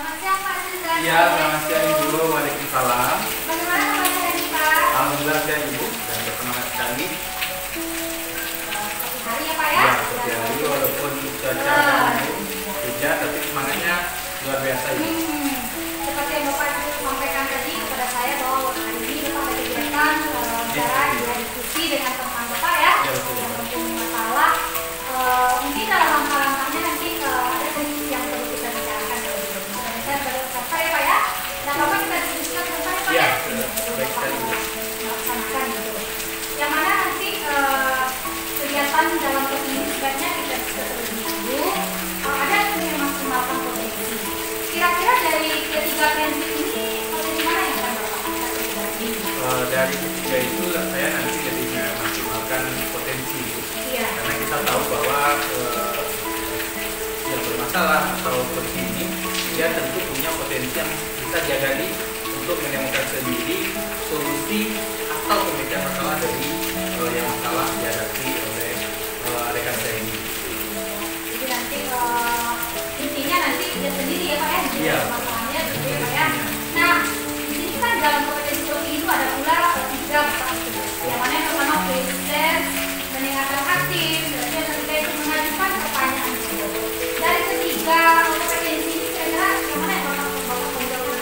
Selamat siang Pak Chandra. Iya, selamat siang Ibu. Waalaikumsalam. Bagaimana kabarnya hari ini Pak? Alhamdulillah sehat Ibu dan bersemangat sekali. Seperti hari ya Pak ya? Ya, seperti hari walaupun cuaca hujan, tapi semangatnya luar biasa Ibu. Seperti yang Bapak sampaikan tadi kepada saya bahwa hari ini Bapak ada kegiatan bicara diskusi dengan teman Bapak ya, Ya, betul. yang mempunyai masalah. Mungkin dalam langkah-langkahnya nanti ada diskusi yang perlu kita bicarakan. Saya baru sampaikan ya Pak ya. Dan Bapak kita diskusikan sebentar ya Pak Ya, ya. baik sekali Ibu. Melaksanakan gitu. Yang mana nanti kegiatan dalam kelas ini sebaiknya kita bisa terlebih dahulu ada yang memaksimalkan potensi. Kira-kira dari ketiga prinsip ini potensi mana yang akan Bapak angkat? Dari ketiga itu saya nanti lebih memaksimalkan potensi Ibu. Iya. Karena kita tahu bahwa yang bermasalah atau seperti ini dia tentu punya potensi yang bisa dia gali untuk menemukan sendiri solusi atau pemikiran masalah dari yang masalah dihadapi oleh rekan saya ini. Jadi nanti intinya nanti dia sendiri ya Pak ya, Iya. masalahnya gitu ya Pak ya. Nah, di sini kan dalam kompetensi seperti itu ada pula tiga Bapak. Yang mana yang pertama presenter, mendengarkan aktif, dan yang ketiga itu mengajukan pertanyaan. Dari ketiga kompetensi ini kira-kira yang mana yang Bapak tonjolkan?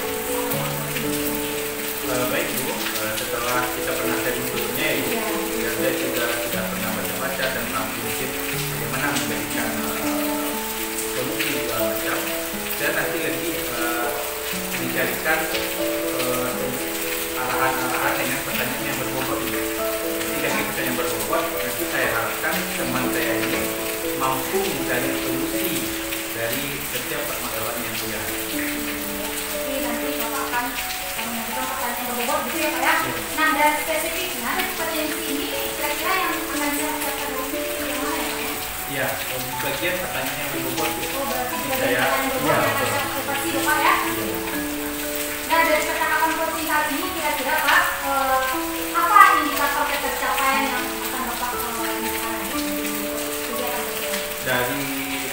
Baik Bu, setelah kita pernah sharing sebelumnya ya Ibu, dan saya juga sudah pernah baca-baca tentang prinsip bagaimana memberikan solusi segala macam. Saya nanti lagi mencarikan arahan-arahan dengan pertanyaan yang berbobot ini. Jadi dengan pertanyaan yang berbobot, nanti saya harapkan teman saya ini mampu mencari solusi dari setiap permasalahan yang dia hadapi. Jadi nanti Bapak akan mengajukan pertanyaan yang berbobot gitu ya Pak ya. Nah, dari spesifiknya dari potensi ini kira-kira yang akan dilakukan dari yang mana ya Pak ya? Ya, bagian pertanyaan yang berbobot itu. Oh, berarti Saya- dari pertanyaan yang berbobot iya, yang betul. ada seperti Bapak ya. Nah, dari percakapan coaching kali ini kira-kira Pak, apa indikator ketercapaian yang akan Bapak lakukan di kegiatan ini? Dari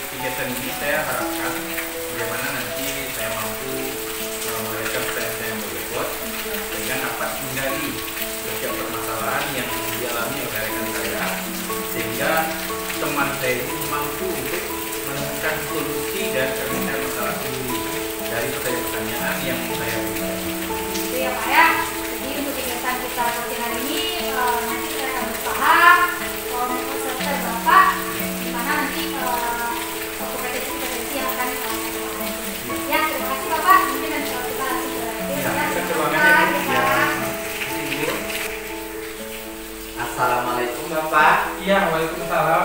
kegiatan ini saya harapkan bagaimana nanti saya mampu memberikan pertanyaan yang berbobot sehingga dapat menggali setiap permasalahan yang dialami oleh rekan saya sehingga teman saya ini mampu untuk menemukan solusi dan penyelesaian masalah sendiri dari pertanyaan-pertanyaan yang saya berikan. Gitu ya Pak ya. Jadi untuk kegiatan kita coaching hari ini nanti kita akan berusaha peserta Bapak di mana nanti kompetensi-kompetensi yang akan kita lakukan. Ya, terima kasih Bapak. Mungkin nanti kalau kita langsung ke Ya, ya. kita ke ruangannya Bu. Ya. Ibu. Assalamualaikum Bapak. Iya, waalaikumsalam.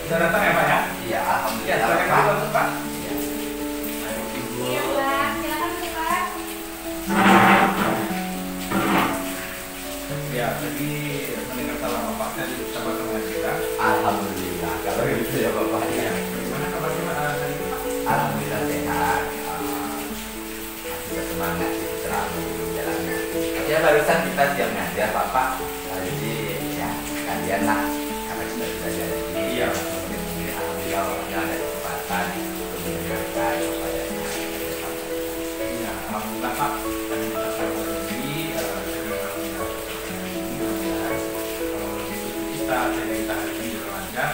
Sudah datang ya Pak ya? Iya, Ya, alhamdulillah silakan Bapak. dulu Pak. Iya. Ayo Ibu. Iya, Pak. Silakan dulu, Pak. Ya, tadi mendengar salam Bapak saya sama teman kita. Alhamdulillah. Kalau gitu ya Bapak ya. Bagaimana kabarnya hari ini Pak? Alhamdulillah sehat. Masih bersemangat itu selalu menjalani. Ya barusan kita siap ngajar Bapak. Jadi ya kalian lah karena kita sudah jadi. Iya. Alhamdulillah orangnya ada kesempatan untuk mendengarkan apa yang ada sampaikan. Iya, alhamdulillah Pak. Dan kita tahu ini kita sehingga kita hari ini berlanjut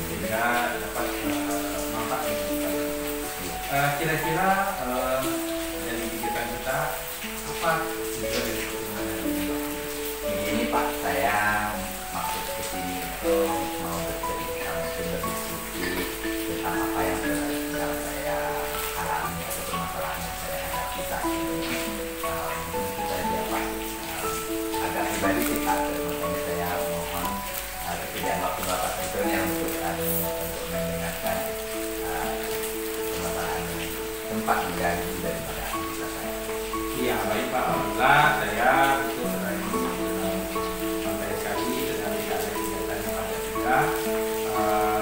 sehingga dapat manfaat yang kita. Kira-kira dari kegiatan kita apa tujuan dari pertemuan hari ini Pak? Ini Pak, saya maksud ke sini untuk mau bercerita mungkin berdiskusi tentang apa yang sedang saya alami atau permasalahan yang saya hadapi saat ini. Mungkin itu saja Pak. Agak pribadi sih Pak, makanya saya mohon kesediaan waktu Bapak tentunya untuk mendengarkan permasalahan yang sempat mengganggu daripada aktivitas saya. Iya, baik Pak. Alhamdulillah saya itu hari ini santai sekali dengan tidak ada kegiatan yang ada juga.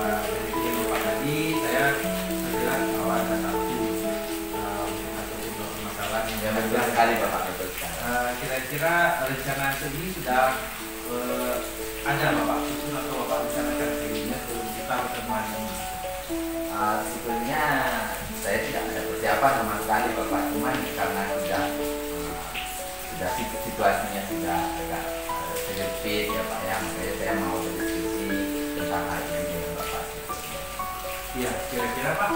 Dari kegiatan Bapak tadi saya melihat bahwa ada satu dua permasalahan Ya yang betul sekali Bapak, betul sekali. kira-kira rencana ini sudah ada Bapak susun atau Bapak rencanakan dirinya sebelum kita pertemuan ini? Sebetulnya saya tidak ada persiapan persiapan sama sekali Bapak, cuman karena sudah situasinya sudah agak sempit ya Pak ya, makanya saya mau berdiskusi tentang hal ini dengan Bapak. Iya, kira-kira Pak,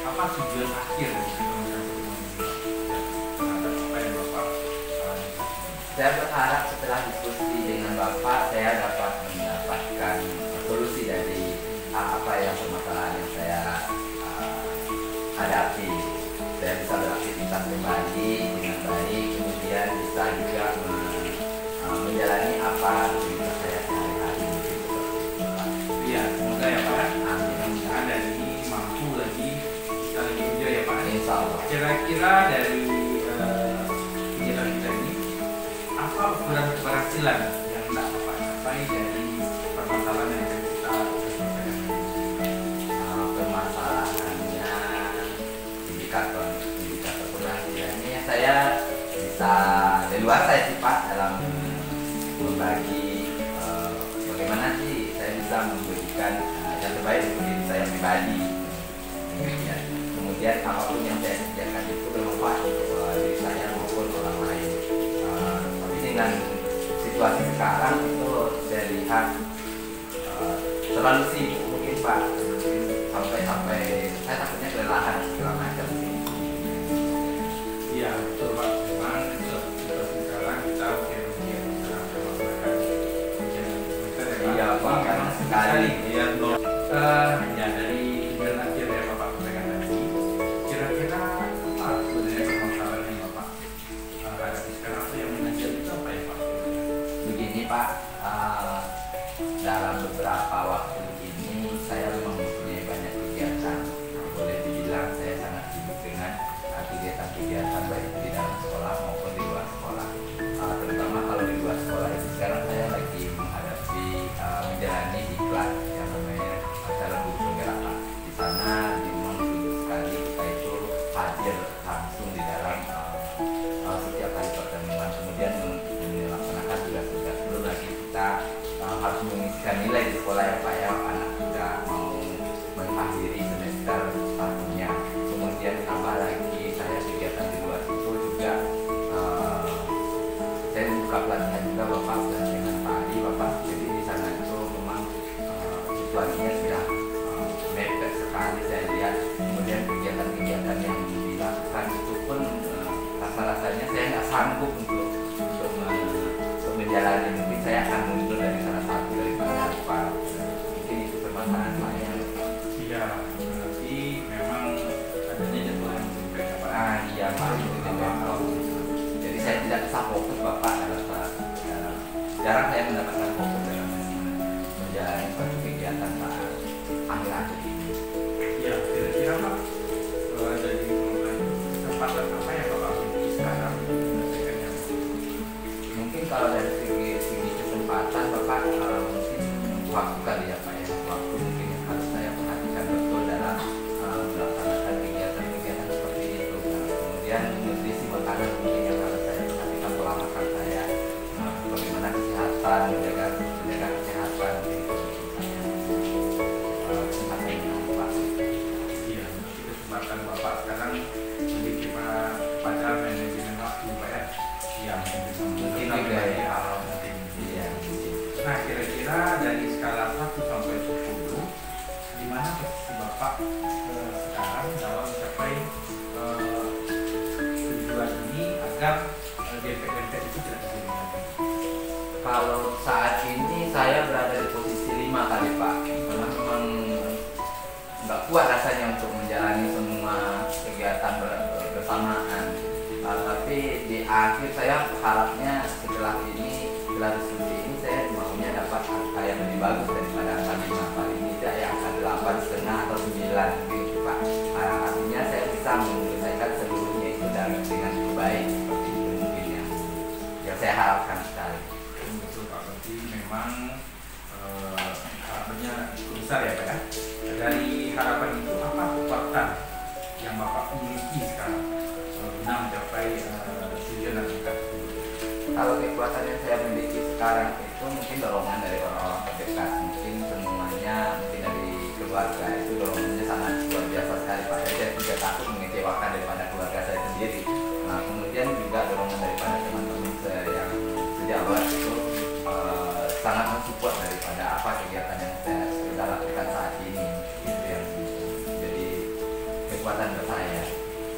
apa tujuan akhir dari pertemuan ini terhadap apa yang Bapak alami? Saya berharap setelah diskusi dengan Bapak, saya dapat mendapatkan solusi dari apa yang permasalahan yang saya hadapi. Saya bisa beraktivitas kembali dengan baik, kemudian bisa juga menjalani apa aktivitas saya sehari-hari. Iya, semoga ya Pak. Amin. Mudah-mudahan dari ini mampu lagi kita lebih enjoy ya Pak. Insya Allah. Kira-kira dari kegiatan kita ini, apa ukuran keberhasilan yang tidak Bapak capai dari permasalahan yang kita selesaikan? Permasalahannya indikator keberhasilannya saya bisa leluasa sih Pak dalam membagi bagaimana sih saya bisa memberikan yang terbaik untuk diri saya pribadi. Kemudian apapun yang saya kerjakan itu bermanfaat untuk diri saya maupun orang lain. Tapi dengan situasi sekarang itu saya lihat terlalu sibuk mungkin Pak, sampai saya takutnya kelelahan segala macam sih. Iya betul Pak, memang seperti sekarang kita mungkin sedang melakukan kegiatan kita ya Pak. Iya Pak, karena sekali ya hanya dari kegiatan akhir ya Bapak sampaikan tadi, kira-kira apa sebenarnya permasalahan yang Bapak hadapi sekarang atau yang mengajar itu apa ya Pak? begini Pak, dalam beberapa waktu ini saya memang mempunyai banyak kegiatan. Boleh dibilang saya sangat sibuk dengan kegiatan-kegiatan baik itu di dalam sekolah maupun di luar sekolah. Terutama kalau di luar sekolah itu sekarang saya lagi menghadapi menjalani diklat yang namanya calon guru penggerak Pak. Di sana memang sulit sekali kita itu hadir langsung di dalam setiap kali pertemuan, kemudian melaksanakan tugas-tugas. Belum lagi kita harus mengisikan nilai di sekolah ya Pak ya, anak sudah mau mengakhiri semester satunya. Kemudian tambah lagi saya kegiatan di luar itu juga saya buka pelatihan juga Bapak dengan tadi Bapak. Jadi di sana itu memang situasinya sudah mepet sekali saya lihat. Kemudian kegiatan-kegiatan yang dilakukan itu pun rasa-rasanya saya nggak sanggup untuk menjalani. Mungkin saya akan mundur dari salah satu daripada Pak. Mungkin itu permasalahan saya. Iya, berarti memang adanya jadwal yang sempit ya Pak. Iya Pak, itu jadwal. Jadi saya tidak bisa fokus Bapak dalam jarang saya mendapatkan fokus dalam menjalani suatu kegiatan Pak akhir-akhir ini. Iya, kira-kira Pak dari kesempatan apa yang Bapak miliki sekarang menyelesaikannya? Mungkin kalau dari segi kesempatan Bapak mungkin waktu kali ya Pak ya, waktu mungkin yang harus saya perhatikan betul dalam melaksanakan kegiatan-kegiatan seperti itu. Kemudian nutrisi makanan mungkin yang harus saya perhatikan, pola makan saya, bagaimana kesehatan, menjaga kesehatan itu saya. Kesempatan itu Pak. Iya, berarti kesempatan Bapak sekarang lebih pada manajemen waktu Pak ya. Iya, Mungkin juga ya. mungkin. Iya. Nah, kira-kira dari skala 1 sampai 10, di mana posisi Bapak sekarang dalam mencapai tujuan ini agar dempet-dempet itu tidak terjadi lagi? Kalau saat ini saya berada di posisi 5 kali Pak, karena memang nggak kuat rasanya untuk menjalani semua kegiatan bersamaan. Tapi di akhir saya harapnya setelah diskusi ini saya maunya dapat angka yang lebih bagus daripada angka 5. Paling tidak ya angka 8,5 atau 9 gitu Pak. Artinya saya bisa menyelesaikan seluruhnya itu dengan baik seperti itu mungkin yang saya harapkan sekali. Betul Pak, berarti memang harapannya cukup besar ya Pak ya. Dari harapan itu apa kekuatan yang Bapak miliki sekarang guna mencapai tujuan dan angka? Kalau kekuatan yang saya miliki sekarang itu mungkin dorongan dari orang-orang terdekat, mungkin semuanya, mungkin dari keluarga itu dorongannya sangat luar biasa sekali Pak. Jadi saya tidak takut mengecewakan daripada kekuatan buat saya.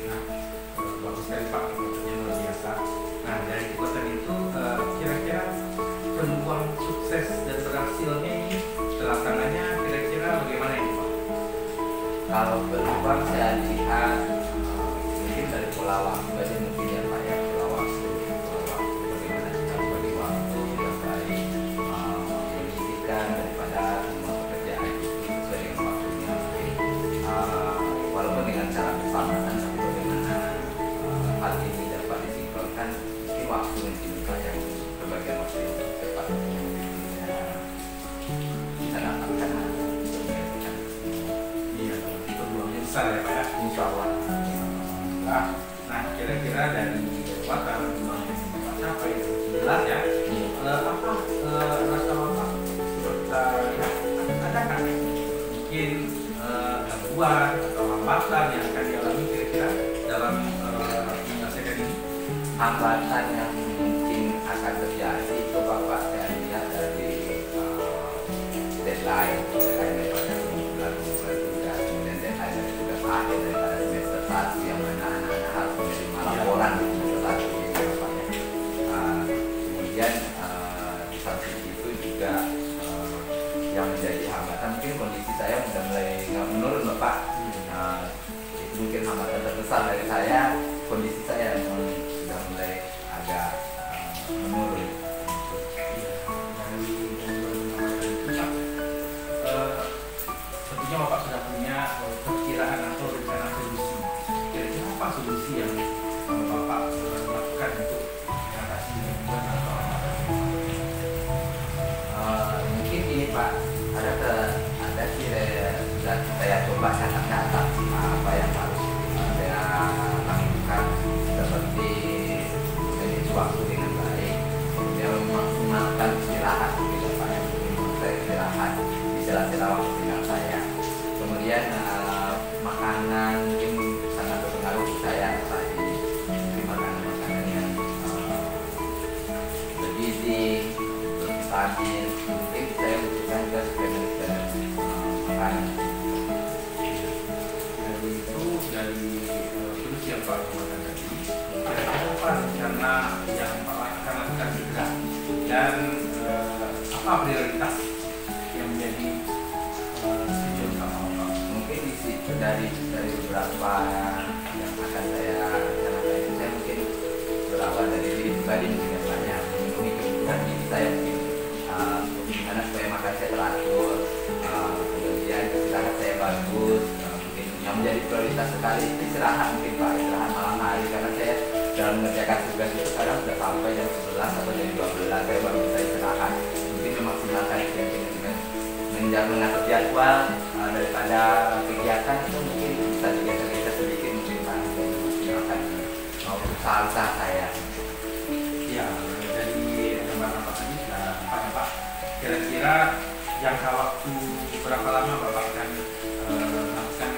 Nah, bagus sekali Pak, kekuatannya luar biasa. Nah, dari kekuatan itu kira-kira peluang sukses dan berhasilnya ini terlaksananya kira-kira bagaimana ini Pak? Kalau peluang saya lihat mungkin dari pola waktu aja mungkin ya Pak ya, pola waktu bagaimana kita bagi waktu yang baik, menyisihkan daripada semua pekerjaan itu sesuai dengan waktunya mungkin, walaupun dengan cara bersamaan, tapi bagaimana hal ini dapat disinkronkan mungkin waktu mungkin Pak yang berbagai waktu yang tepat bisa dapatkan. Peluangnya besar ya Pak ya? Insya Allah. Nah, kira-kira dari kekuatan peluang yang Bapak capai jelas ya. Apa rasa Bapak kita lihat ada kan mungkin gangguan atau hambatan yang akan dialami kira-kira dalam menyelesaikan ini? Hambatan yang mungkin akan terjadi itu Bapak saya lihat dari deadline daripada bulan juga, kemudian deadline dari tugas akhir daripada semester 1 yang mana anak-anak harus menerima laporan di semester 1 gitu Bapak ya. Kemudian di samping itu juga yang menjadi hambatan mungkin kondisi saya sudah mulai nggak menurun Bapak. Itu mungkin hambatan terbesar dari saya, kondisi saya yang sudah mulai agak menurun. Tentunya Bapak sudah punya perkiraan atau rencana solusi. Kira-kira apa solusi yang Bapak lakukan untuk mengatasi gangguan atau hambatan? Mungkin ini Pak, ada sih sudah saya coba catat-catat apa yang harus saya lakukan, seperti manage waktu dengan baik, kemudian memaksimalkan istirahat gitu Pak, yang mungkin saya istirahat di sela-sela waktu tinggal saya. Kemudian makanan mungkin sangat berpengaruh di saya tadi, mungkin makanan yang bergizi, bervitamin, mungkin saya butuhkan juga suplemen makanan. Dari solusi yang Pak kemudian tadi, kira-kira apa rencana yang Pak akan lakukan segera dan apa prioritas yang menjadi tujuan utama Bapak? Mungkin di situ dari beberapa yang akan saya rencanakan itu, saya mungkin berawal dari diri pribadi mungkin yang banyak memenuhi kebutuhan diri saya mungkin, gimana supaya makan saya teratur, kemudian istirahat saya bagus, mungkin yang menjadi prioritas sekali itu istirahat mungkin Pak, istirahat malam hari, karena saya dalam mengerjakan tugas itu kadang sudah sampai jam 11 atau jam 12 saya baru bisa istirahat. Mungkin memaksimalkan itu dengan mengatur jadwal daripada kegiatan itu mungkin bisa digeser-geser sedikit mungkin Pak, memaksimalkan usaha-usaha saya. Ya, dari gambaran Bapak tadi sudah nampak ya Pak. Kira-kira jangka waktu berapa lama Bapak akan melakukan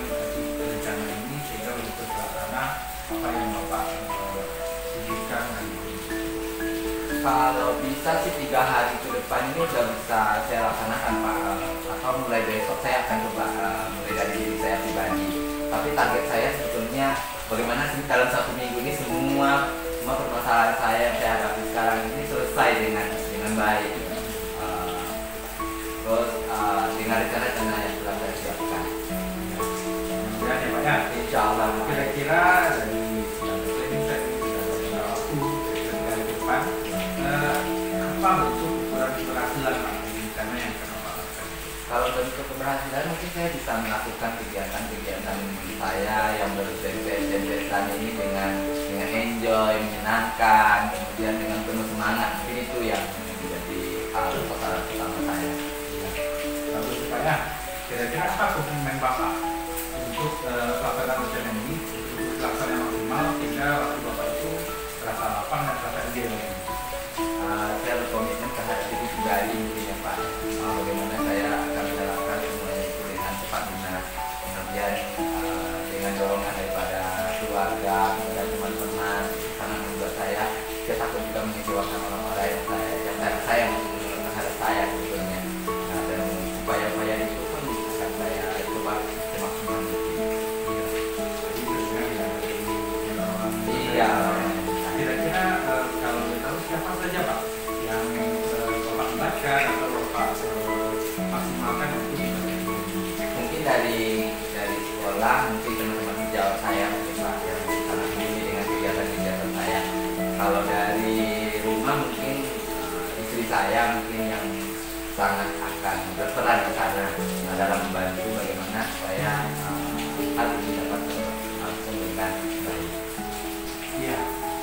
rencana ini sehingga untuk terlaksana apa yang Bapak sediakan hari ini? Kalau bisa sih 3 hari ke depan ini sudah bisa saya laksanakan Pak, atau mulai besok saya akan coba mulai dari diri saya pribadi. Tapi target saya sebetulnya bagaimana sih dalam 1 minggu ini semua permasalahan saya yang saya hadapi sekarang ini selesai dengan baik. Terus dengan rencana-rencana yang telah saya siapkan. Ya Pak ya. Insya Allah. Kira-kira dari planning saya ini sudah ada waktu kira-kira ke depan. Apa bentuk keberhasilan Pak rencana yang akan Bapak lakukan? Kalau bentuk keberhasilan mungkin saya bisa melakukan kegiatan-kegiatan saya yang berbeda-beda ini dengan enjoy, menyenangkan, kemudian dengan penuh semangat. Mungkin itu yang menjadi hal sasaran utama saya. Lalu supaya kira-kira apa komitmen Bapak untuk pelaksanaan rencana ini untuk pelaksanaan maksimal sehingga waktu Bapak itu terasa lapang dan terasa ideal. Saya berkomitmen terhadap diri pribadi mungkin ya Pak, bagaimana saya akan menjalankan semuanya itu dengan cepat benar, kemudian dengan dorongan daripada keluarga, kepada teman-teman, sangat membuat saya takut juga mengecewakan orang-orang yang saya sayang terhadap saya sebetulnya. Dan upaya-upaya itu pun akan saya coba semaksimal mungkin. saya mungkin yang sangat akan berperan di sana dalam membantu bagaimana supaya hal ini dapat langsung dengan baik. Iya,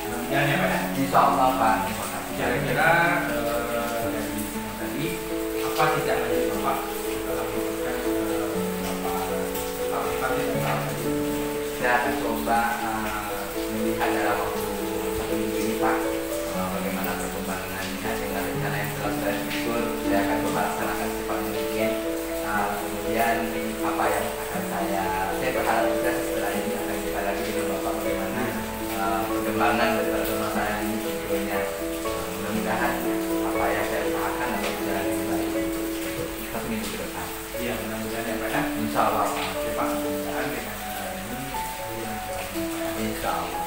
mudah-mudahan ya Pak ya. Insya Allah Pak. Terima kasih. Kira-kira dari semua tadi apa tidak menjadi Bapak dalam melakukan apa tidak tadi? Saya akan coba melihat dalam waktu 1 minggu ini Pak, bagaimana perkembangannya dengan rencana yang telah saya susun. Saya akan coba laksanakan secepat mungkin. Kemudian apa yang akan saya berharap juga setelah ini akan kita lagi dengan Bapak bagaimana perkembangan dari permasalahan ini tentunya. Mudah-mudahan apa yang saya usahakan dapat berjalan dengan baik 1 minggu ke depan. Iya, mudah-mudahan ya Pak ya. Insya Allah Pak. Oke Pak, mudah-mudahan dengan ini Insya Allah.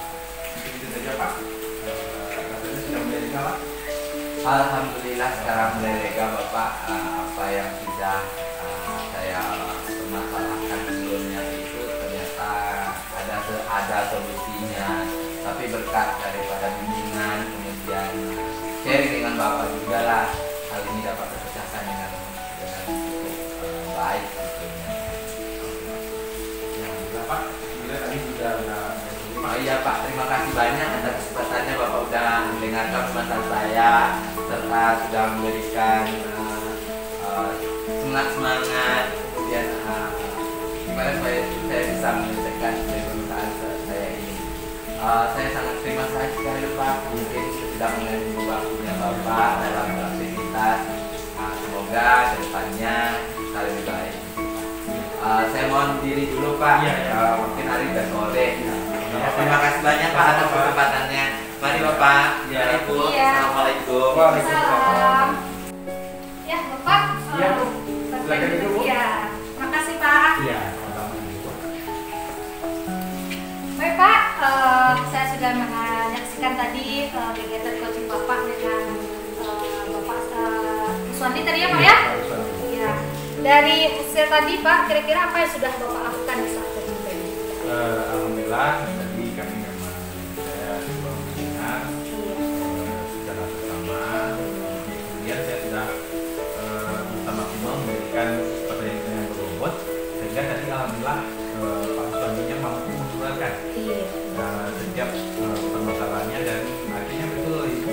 mungkin itu saja Pak. Rasanya sudah mulai lega Pak. Alhamdulillah sekarang mulai lega Bapak. Apa yang sudah saya permasalahkan sebelumnya itu ternyata ada solusinya. Tapi berkat daripada bimbingan kemudian sharing dengan Bapak juga lah hal ini dapat terpecahkan dengan cukup baik tentunya. Ya, alhamdulillah Pak. Alhamdulillah tadi sudah Oh iya Pak, terima kasih banyak atas kesempatannya Bapak udah mendengarkan permasalahan saya serta sudah memberikan semangat kemudian gimana supaya saya bisa menyelesaikan dari permasalahan saya ini. Saya sangat terima kasih sekali Pak, mungkin sudah mengganggu waktunya Bapak dalam aktivitas. Semoga kedepannya bisa lebih baik. Saya mohon diri dulu Pak. Iya, ya. Mungkin hari udah sore. Ya, Terima kasih banyak Pak atas kesempatannya. Mari Bapak. Ya. Mari Bu. Iya. Assalamualaikum. Waalaikumsalam. Ya Bapak. Iya, Bu. Silakan dulu, Bu. Iya, makasih Pak. Iya, sama-sama. Baik Pak, saya sudah menyaksikan tadi kegiatan coaching Bapak dengan Bapak Kuswandi tadi ya Pak ya? Iya. Dari hasil tadi Pak, kira-kira apa yang sudah Bapak lakukan di saat itu tadi? Alhamdulillah tadi kami memang saya coba mendengar secara bersama, kemudian saya sudah bersama tim memberikan pertanyaan-pertanyaan berbobot sehingga tadi alhamdulillah Pak Suaminya mampu mengeluarkan Iya. setiap permasalahannya dan akhirnya betul Ibu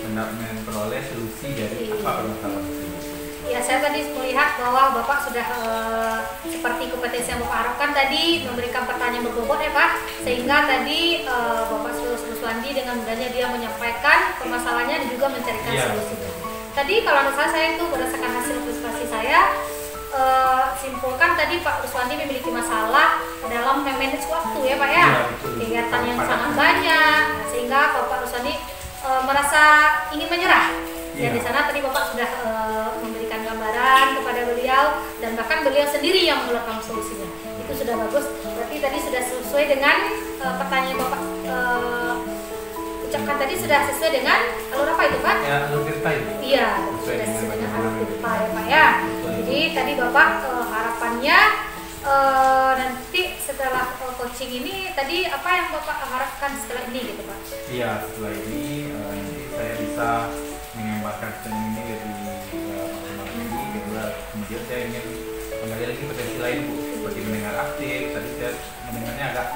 memperoleh solusi dari apa permasalahan tersebut. Ya, saya tadi melihat bahwa Bapak sudah seperti kompetensi yang Bapak harapkan tadi memberikan pertanyaan berbobot ya Pak, sehingga tadi Bapak Kuswandi dengan mudahnya dia menyampaikan permasalahannya dan juga mencarikan Iya. solusinya. Tadi kalau menurut saya itu berdasarkan hasil observasi saya, simpulkan tadi Pak Kuswandi memiliki masalah dalam memanage waktu ya Pak ya, Iya, betul. kegiatan yang sangat banyak, sehingga Bapak Kuswandi merasa ingin menyerah. Dan Iya. di sana tadi Bapak sudah memberikan gambaran kepada beliau dan bahkan beliau sendiri yang mengeluarkan solusinya. Itu sudah bagus. Berarti tadi sudah sesuai dengan pertanyaan Bapak ucapkan tadi, sudah sesuai dengan alur apa itu Pak? Ya, alur cerita itu. Iya, Sesuai sudah dengan sesuai dengan bagaimana alur itu. cerita ya Pak ya. Betul. Jadi tadi Bapak harapannya nanti setelah coaching ini tadi apa yang Bapak harapkan setelah ini gitu Pak? Iya, setelah ini nanti saya bisa mengembangkan sistem ini lebih maksimal lagi. Kedua, kemudian saya ingin menggali lagi potensi lain Bu, seperti mendengar aktif. Tadi saya mendengarnya agak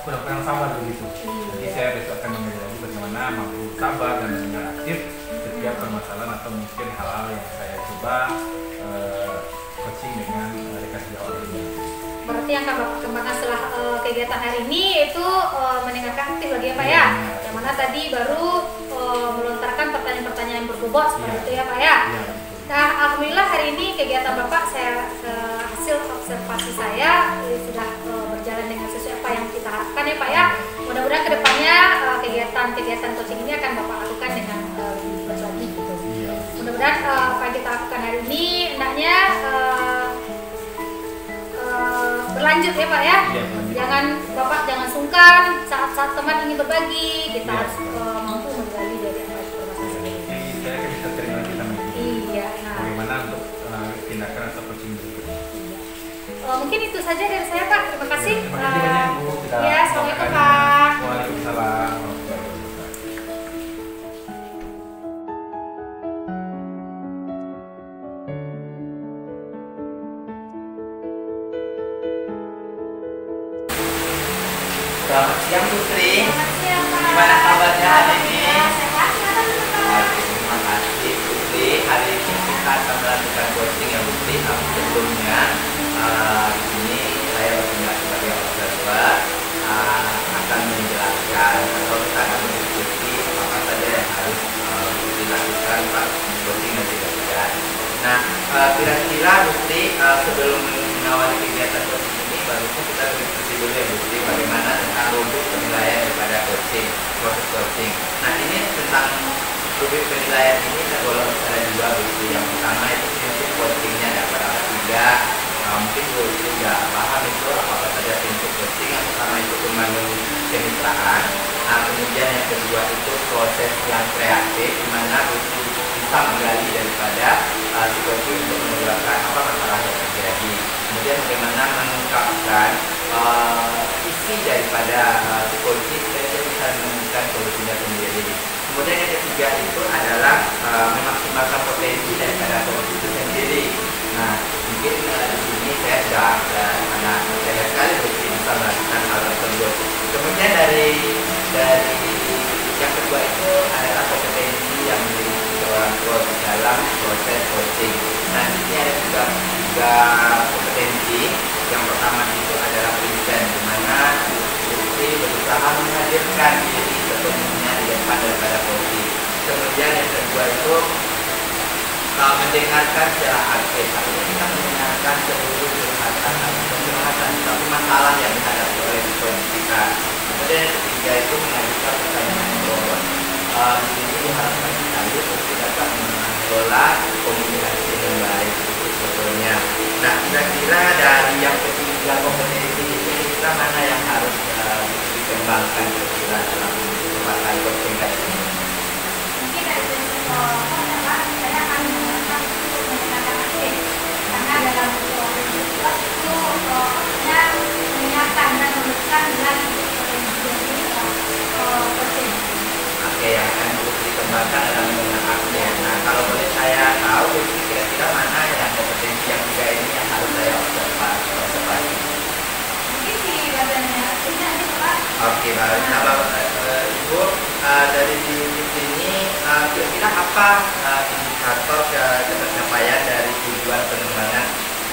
kurang sabar begitu. Nanti saya besok akan menggali lagi bagaimana mampu sabar dan mendengar aktif setiap permasalahan atau mungkin hal-hal yang saya coba coaching dengan rekan sejawat ini. Berarti yang akan Bapak kembangkan setelah kegiatan hari ini itu mendengarkan aktif lagi ya Pak ya? Iya. Yang mana tadi baru melontarkan pertanyaan-pertanyaan yang berbobot seperti Iya. itu ya Pak ya? Iya. Nah, alhamdulillah hari ini kegiatan Bapak hasil observasi saya sudah berjalan dengan sesuai apa yang kita harapkan ya Pak ya. Mudah-mudahan kedepannya kegiatan coaching ini akan Bapak lakukan dengan lebih bagus lagi gitu. Iya. Mudah-mudahan apa yang kita lakukan hari ini hendaknya berlanjut ya Pak ya. Iya, berlanjut. Bapak jangan sungkan saat teman ingin berbagi, kita Iya. harus mampu menggali dari apa yang permasalahan. Jadi saya akan bisa terima lagi sama Ibu. Iya, nah. Bagaimana untuk tindakan atau coaching berikutnya. Mungkin itu saja dari saya Pak. Terima kasih. Terima kasih banyak Bu. Sudah Ya, assalamualaikum melakukan ini. Pak. Waalaikumsalam warahmatullahi wabarakatuh. Selamat siang Putri. Selamat siang, Pak. Gimana kabarnya hari ini? Ya, sehat. Silakan dulu, Pak. Oke, terima kasih Putri. Hari ini kita akan melakukan coaching ya Putri. Tapi sebelumnya di sini saya bertindak sebagai observer akan menjelaskan atau kita akan berdiskusi apa saja yang harus dilakukan Pak coaching dan tidak. Nah, kira-kira Putri sebelum mengawali kegiatan coaching ini bagusnya kita berdiskusi dulu ya Putri bagaimana tentang rubrik penilaian daripada coaching, proses coaching. Nah, ini tentang rubrik penilaian ini tergolong ada dua Putri. Yang pertama itu prinsip coachingnya dapat tiga. Mungkin Putri nggak paham itu apa saja prinsip coaching. Yang pertama itu membangun kemitraan. Nah, kemudian yang kedua itu proses yang kreatif, di mana Putri bisa menggali daripada si coaching untuk mengeluarkan apa masalah yang terjadi. Kemudian bagaimana mengungkapkan isi daripada si coaching sehingga bisa menemukan solusinya sendiri. Kemudian yang ketiga itu adalah memaksimalkan potensi daripada coaching itu sendiri. Nah, mungkin di sini saya sudah anak saya sekali bisa melakukan hal tersebut. Kemudian dari yang kedua itu adalah kompetensi yang dimiliki seorang coach dalam proses coaching. Nah, di sini ada tiga kompetensi. Yang pertama itu adalah present, di mana Putri berusaha menghadirkan diri sepenuhnya di depan daripada coaching. Kemudian yang kedua itu mendengarkan secara aktif. Artinya kita mendengarkan seluruh curhatan satu masalah yang dihadapi oleh coach kita. Kemudian yang ketiga itu mengajukan pertanyaan yang di sini diharapkan sekali untuk dapat mengelola komunikasi dengan baik sebetulnya. Nah, kira-kira dari yang ketiga kompetensi ini kita mana yang harus dikembangkan kira-kira dalam kesempatan coaching kali ini? Mungkin dari prinsip saya akan menggunakan untuk menggunakan aktif karena dalam proses itu menyiapkan dan memberikan lagi potensi coaching. Oke, yang akan dikembangkan adalah menggunakan aktif. Nah, kalau boleh saya tahu kira-kira mana yang kompetensi yang tiga ini yang harus saya observasi? Mungkin di bagiannya ini aja Pak. Oke, baik. Nah, Ibu dari sini kira-kira apa indikator pencapaian dari tujuan pengembangan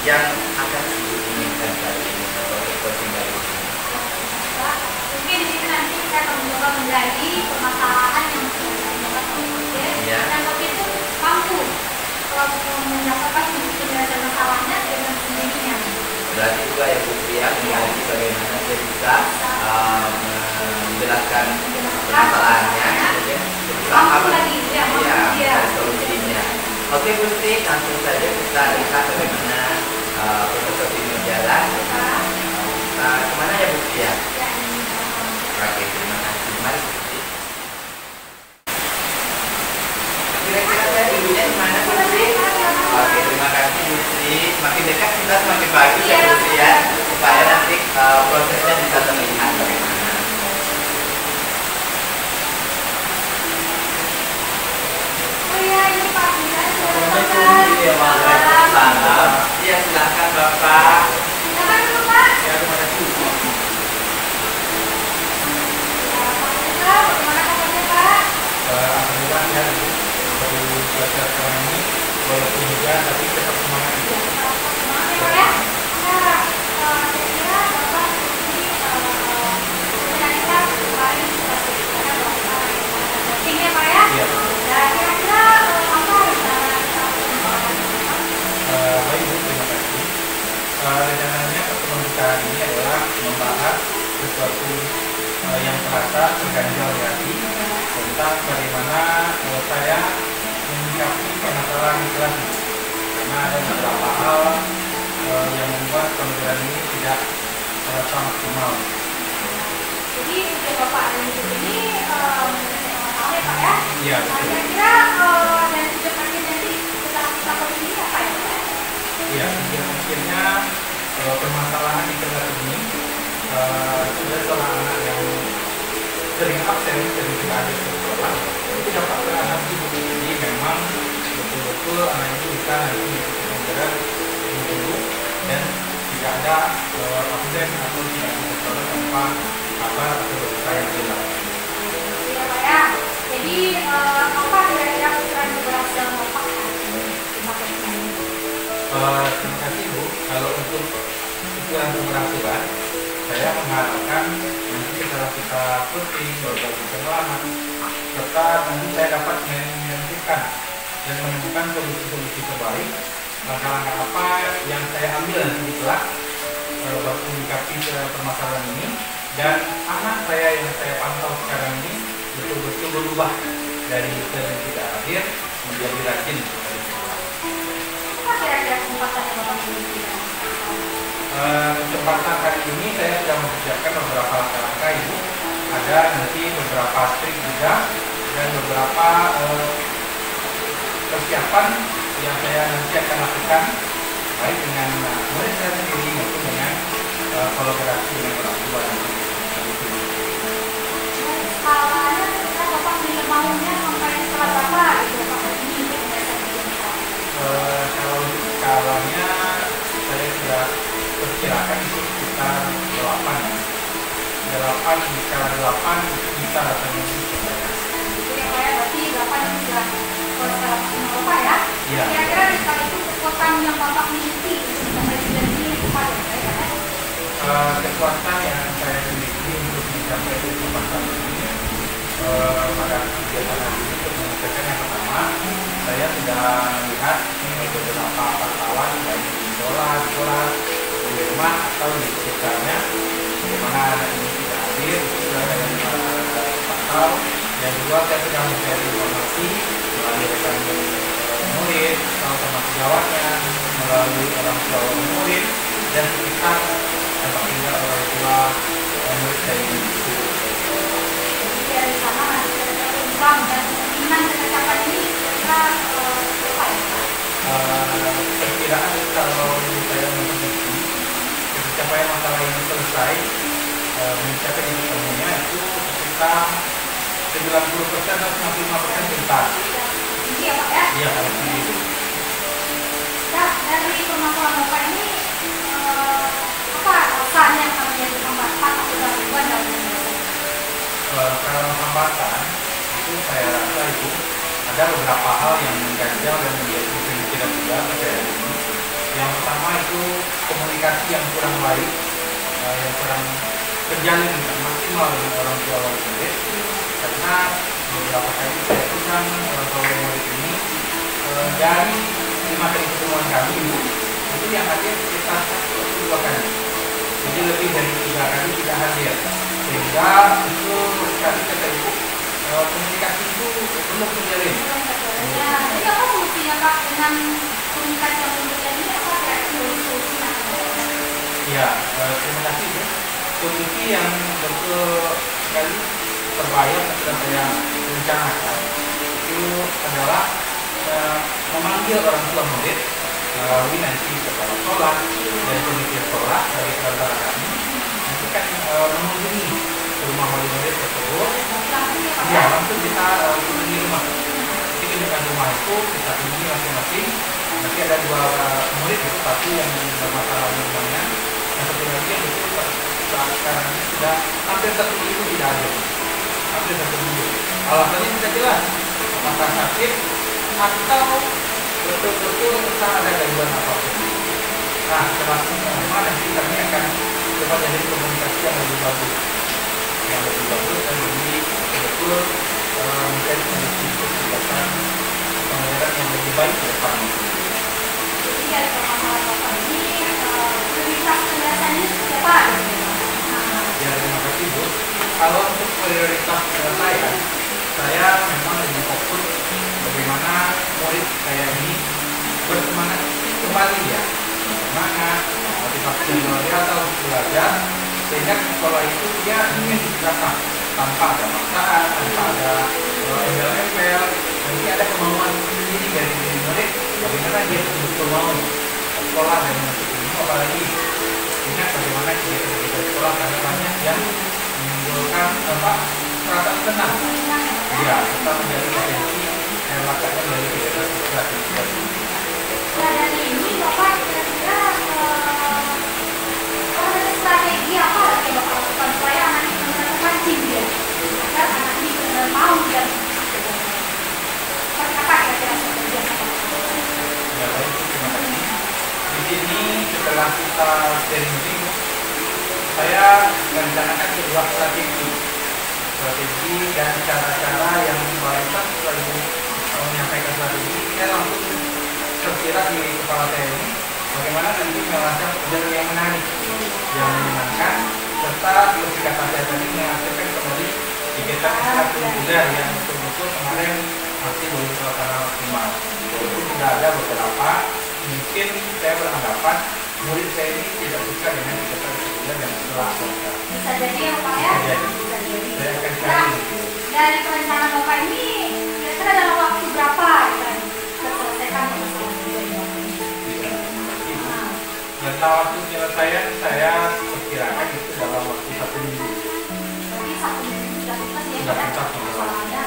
yang akan diinginkan kali ini atau coaching kali ini? Mungkin di sini nanti kita akan mencoba menggali permasalahan yang sudah didapat oleh coach. Iya. Dan coach itu mampu mendapatkan penyelesaian masalahnya dengan sendirinya. Berarti juga ya Putri ya menggali bagaimana dia bisa menjelaskan permasalahannya, kemudian berusaha mencari solusinya. Oke Putri, langsung saja kita lihat bagaimana proses ini berjalan. Kemana ya Putri ya? Oke, terima kasih. Mari Putri. Kira-kira saya dulunya di mana Putri? Oke, terima kasih Putri. Semakin dekat kita semakin bagus ya Putri ya, supaya nanti prosesnya bisa terlihat bagaimana. Oh iya, ini Pak Bila. Waalaikumsalam. Iya, silakan Bapak. Silakan dulu Pak. Ya, terima kasih. Pak Bila, bagaimana kabarnya Pak? Alhamdulillah ya, baru cuaca sekarang ini walaupun hujan tapi tetap semangat. Semangat ya Pak ya. Nah, saya kira Bapak ini sebenarnya kemarin sudah berbicara bahwa coaching ya Pak ya. Iya. Dan kira-kira apa rencana kita Baik Bu, terima kasih. Rencananya pertemuan kita hari ini adalah membahas sesuatu yang terasa terganjal di hati tentang bagaimana saya menyikapi permasalahan literasi. Karena ada beberapa hal yang membuat pembelajaran ini tidak terasa maksimal. Jadi usia Bapak ada hidup ini menyelesaikan masalah ya Pak ya? Iya, Nah, betul. kira-kira dan sejak nanti setelah kita coaching ini apa ya Pak? Iya, akhirnya permasalahan literasi ini ada seorang anak yang sering absen, sering tidak hadir ke sekolah, itu dapat teratasi. Jadi memang betul-betul anak itu bisa nanti mengikuti pelajaran dengan dulu dan tidak ada absen atau tidak bisa sekolah tanpa apa atau logika yang hilang. Iya Pak ya. Jadi apa kira-kira ukuran keberhasilan Bapak terima kasih. Terima kasih Bu. Kalau untuk ukuran keberhasilan, saya mengharapkan nanti setelah kita posting berbagi pengalaman, serta nanti saya dapat menentukan dan menemukan solusi-solusi terbaik, langkah-langkah apa yang saya ambil nanti di kelas menyikapi permasalahan ini, dan anak saya yang saya pantau sekarang ini betul-betul berubah dari yang tidak hadir menjadi rajin dari sekolah. Apa kira-kira kesempatan yang Bapak miliki? Kesempatan hari ini saya sudah mempersiapkan beberapa langkah-langkah itu. Ada nanti beberapa trik juga dan beberapa persiapan yang saya nanti akan lakukan baik dengan murid saya sendiri maupun dengan kolaborasi dengan orang tua nanti. Skalanya ketika Bapak milih maunya sampai setelah berapa gitu Bapak ini Kalau skalanya saya sudah perkirakan itu sekitar 8 ya. 8 di skala 8 itu bisa rasanya Jadi ya Pak ya, berarti 8 itu sudah kalau skala maksimal Bapak ya? Iya. Kira-kira di skala itu kekuatan yang Bapak miliki untuk mencapai tujuan ini apa ya? Kekuatan yang saya miliki untuk mencapai kesempatan ini pada kegiatan hari ini untuk mengucapkan yang pertama, saya sudah melihat beberapa pantauan baik di sekolah, di rumah atau di sekitarnya, bagaimana anak ini tidak hadir, sudah ada yang pantau, dan juga saya sudah mencari informasi melalui rekan murid atau teman sejawatnya, melalui orang tua murid dan sekitar tempat tinggal orang tua murid saya ini. Jadi dari sana nanti kira-kira peluang dan kemungkinan tercapai ini kira-kira berapa ya Pak? Perkiraan kalau saya memprediksi pencapaian masalah ini selesai mencapai di temunya itu sekitar 90% atau 95% tuntas. Ini ya Pak ya? Iya, kalau itu. Nah, dari permasalahan Bapak ini apa rasanya yang akan menjadi hambatan atau gangguan dalam penyelesaian? Kalau hambatan itu saya rasa itu ada beberapa hal yang mengganjal dan menjadi pemikiran juga saya ini. Yang pertama itu komunikasi yang kurang baik, yang kurang terjalin maksimal dengan orang tua murid, karena beberapa kali saya pesan orang tua murid ini dari 5 kali pertemuan kami itu yang hadir sekitar 1 atau 2 kali, jadi lebih dari 3 kali tidak hadir, sehingga itu sekali kata ibu komunikasi itu belum terjalin. Jadi apa solusinya Pak dengan komunikasi yang belum terjalin ini? Apa kira-kira solusinya? Ya, terima kasih ya. Solusi yang betul sekali terbayar yang sudah saya rencanakan itu adalah memanggil orang tua murid melalui nanti kepala sekolah dan komite sekolah dari saudara kami, nanti kan mengunjungi ke rumah wali murid tersebut. Ya, langsung kita kunjungi rumah. Jadi kunjungan rumah itu kita kunjungi masing-masing. Nanti ada 2 murid itu, satu yang bermasalah rumahnya, yang satu lagi yang itu saat sekarang ini sudah hampir 1 minggu tidak ada, hampir 1 minggu. Alasannya sudah jelas, apakah sakit atau betul-betul kita ada gangguan apapun. Nah, setelah semua nanti kami akan coba jadi komunikasi yang lebih bagus, dan lebih betul mencari solusi kebijakan pembelajaran yang lebih baik ke depan. Jadi dari permasalahan Bapak ini prioritas penyelesaiannya seperti apa? Ya, terima kasih Bu. Kalau untuk prioritas penyelesaian, saya memang lebih fokus bagaimana murid saya ini bersemangat kembali ya, semangat, motivasi yang luar biasa untuk belajar, sehingga di sekolah itu dia ingin datang tanpa ada paksaan, tanpa ada embel-embel, nanti ada kemauan sendiri dari diri murid, bagaimana dia betul-betul mau sekolah dan masuk ilmu, apalagi ingat bagaimana kegiatan sekolah karena banyak yang menimbulkan perasaan tenang, ya, serta menjadi potensi yang makanya dari kegiatan sekolah itu. Nah dari ini Bapak kira-kira strategi apa yang Bapak lakukan supaya anak ini kita sharing ini, saya merencanakan sebuah strategi dan cara-cara yang barusan selalu menyampaikan strategi. Saya langsung tersirat di kepala saya ini bagaimana nanti merancang jalur yang menarik, yang menyenangkan, serta seperti kata saya tadi menghasilkan kembali kegiatan ekstrakurikuler yang betul-betul kemarin masih belum terlaksana optimal. Walaupun sudah ada beberapa, mungkin saya beranggapan murid saya ini tidak suka dengan kegiatan ekstrakurikuler yang telah selesai. Bisa jadi ya Pak ya? Bisa jadi. Bisa jadi. Saya akan Nah, cari gitu. dari perencanaan Bapak ini kira-kira dalam waktu berapa kan terselesaikan permasalahan ini? Jangka waktu penyelesaian saya perkirakan itu dalam waktu 1 minggu. Berarti 1 minggu sudah tuntas ya Sudah Pak ya? tuntas, Permasalahannya.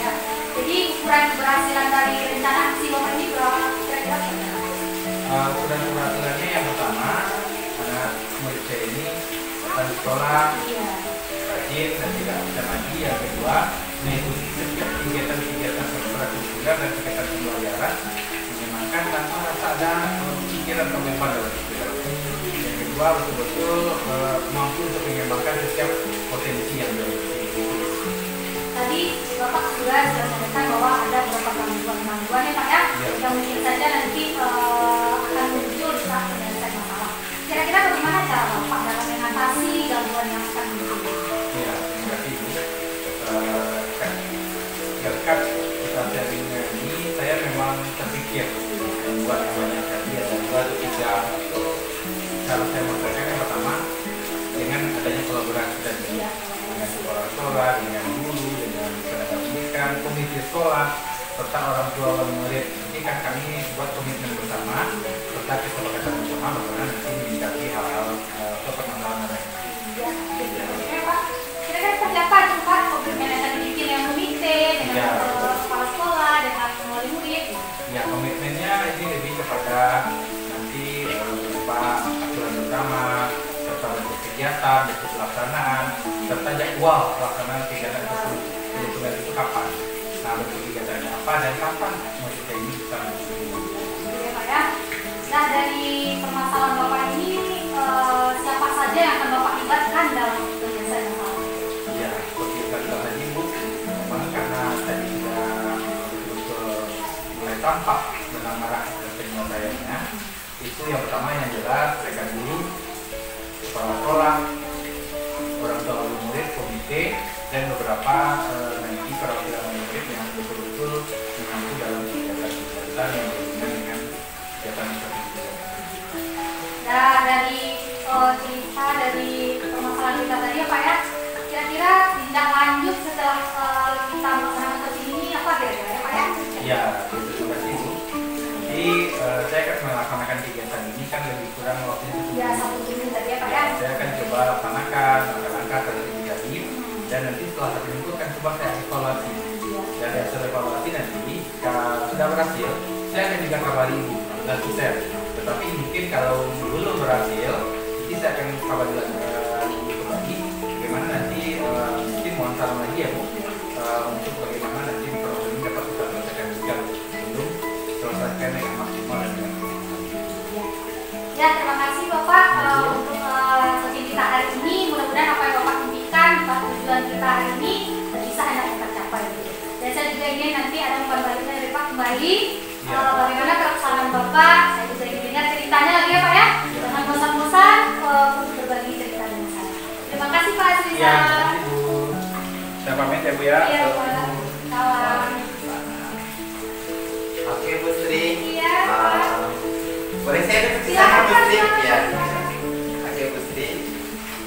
Ya. Jadi ukuran keberhasilan dari rencana aksi Bapak ini berapa kira-kira? Ukuran keberhasilannya yang pertama, anak murid saya ini datang di sekolah, Iya. rajin dan tidak bisa lagi. Yang kedua, mengikuti setiap kegiatan-kegiatan ekstrakurikuler dan kegiatan pembelajaran menyenangkan tanpa rasa ada pikiran atau beban dalam pikiran. Yang kedua, betul-betul mampu untuk mengembangkan setiap potensi yang dimiliki. Tadi Bapak sudah menyatakan bahwa ada beberapa gangguan ya Pak ya, Ya. yang mungkin saja nanti akan muncul saat penyelesaian masalah. Kira-kira bagaimana cara Bapak dalam mengatasi gangguan yang akan muncul? Ya, terima kasih Bu. Berkat kita sharingnya ini, saya memang terpikir membuat yang banyak tadi ada 2 atau 3 itu cara saya mengerjakan. Yang pertama, dengan adanya kolaborasi tadi dengan sekolah-sekolah, dengan guru, dengan tenaga pendidikan, komite sekolah, serta orang tua dan murid. Ini kan kami buat komitmen bersama, serta kesepakatan bersama bagaimana nanti meningkati hal-hal kepermasalahan mereka. Ya, Pak. Kira-kira seperti apa tuh Pak komitmen yang tadi bikin yang komite dengan Ya. kepala sekolah, dengan wali murid? Ya, komitmennya ini lebih kepada nanti berupa aturan bersama, serta bentuk kegiatan, bentuk pelaksanaan, serta jadwal pelaksanaan kegiatan tersebut. Kebetulan itu kapan? Nah, bentuk kegiatannya apa dan kapan mau kita ini bisa mengikuti. Ya Pak ya. Nah dari permasalahan Bapak ini siapa saja yang akan Bapak libatkan dalam penyelesaian masalah? Ya, seperti yang tadi tadi Bu, memang karena tadi sudah betul-betul mulai tampak benang merah dan penyelesaiannya. Itu yang pertama yang jelas mereka guru, kepala sekolah, orang tua wali murid, komite, dan beberapa nanti perwakilan wali murid yang betul-betul mengambil dalam kegiatan-kegiatan yang berhubungan dengan kegiatan seperti itu. Nah dari cerita dari permasalahan kita tadi ya Pak ya, kira-kira tindak lanjut setelah kita melaksanakan seperti ini apa kira-kira ya Pak ya? Ya, itu terima kasih Bu. Jadi saya akan melaksanakan kegiatan ini kan lebih kurang waktunya 1 Ya minggu. 1 minggu tadi ya Pak ya? Saya akan coba laksanakan langkah-langkah terjadi dan nanti setelah 1 minggu akan coba saya evaluasi. Dan hasil evaluasi nanti jika sudah berhasil, saya akan juga kabari Ibu dan sukses. Tetapi mungkin kalau belum berhasil, jadi saya akan kabari Ibu lagi bagaimana nanti mungkin mohon saran lagi ya Bu untuk bagaimana nanti program ini dapat kita selesaikan juga belum selesaikan dengan maksimal dan dengan Ya terima kasih Bapak untuk sesi kita hari ini. Mudah-mudahan apa yang Bapak impikan, tujuan kita hari ini bisa hendak kita capai. Dan saya juga ingin nanti ada umpan baliknya dari Pak kembali bagaimana pelaksanaan Bapak. Saya juga ingin dengar ceritanya lagi ya Pak ya. Jangan bosan-bosan untuk berbagi cerita dengan saya. Terima kasih Pak Asrisa. Ya, terima kasih Bu. Saya pamit ya Bu ya. Iya Pak. Kawan. Oke Bu Sri. Iya Pak. Boleh saya duduk di sana Silakan Bu Pak. Sri? Ya. Silakan. Oke Bu Sri,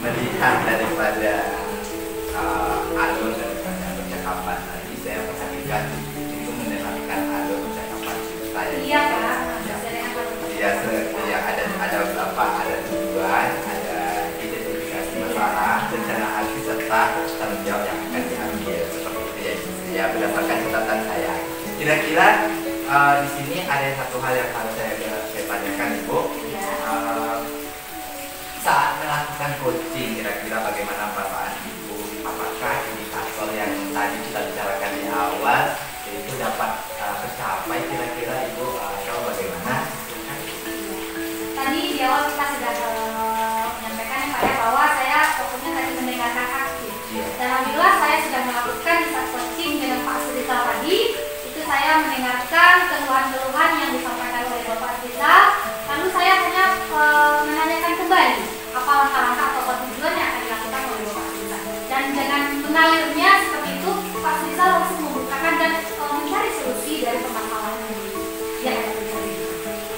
melihat daripada alur daripada percakapan tadi, saya perhatikan itu menerapkan alur percakapan saya. Iya Pak. Ya. Saya dengan Pak. Ya, ya ada beberapa, ada tujuan, ada identifikasi masalah, rencana aksi serta tanggung jawab yang akan diambil seperti itu ya, ya berdasarkan catatan saya. Kira-kira di sini ada satu hal yang harus saya tanyakan Ibu. Iya. Saat melakukan coaching, kira-kira bagaimana perasaan Ibu? Apakah indikator yang tadi kita bicarakan di awal itu dapat tercapai kira-kira Ibu atau bagaimana? Tadi di awal kita Dan dengan mengalirnya seperti itu, Pak Rizal langsung membukakan dan mencari solusi dari permasalahan yang ada terjadi.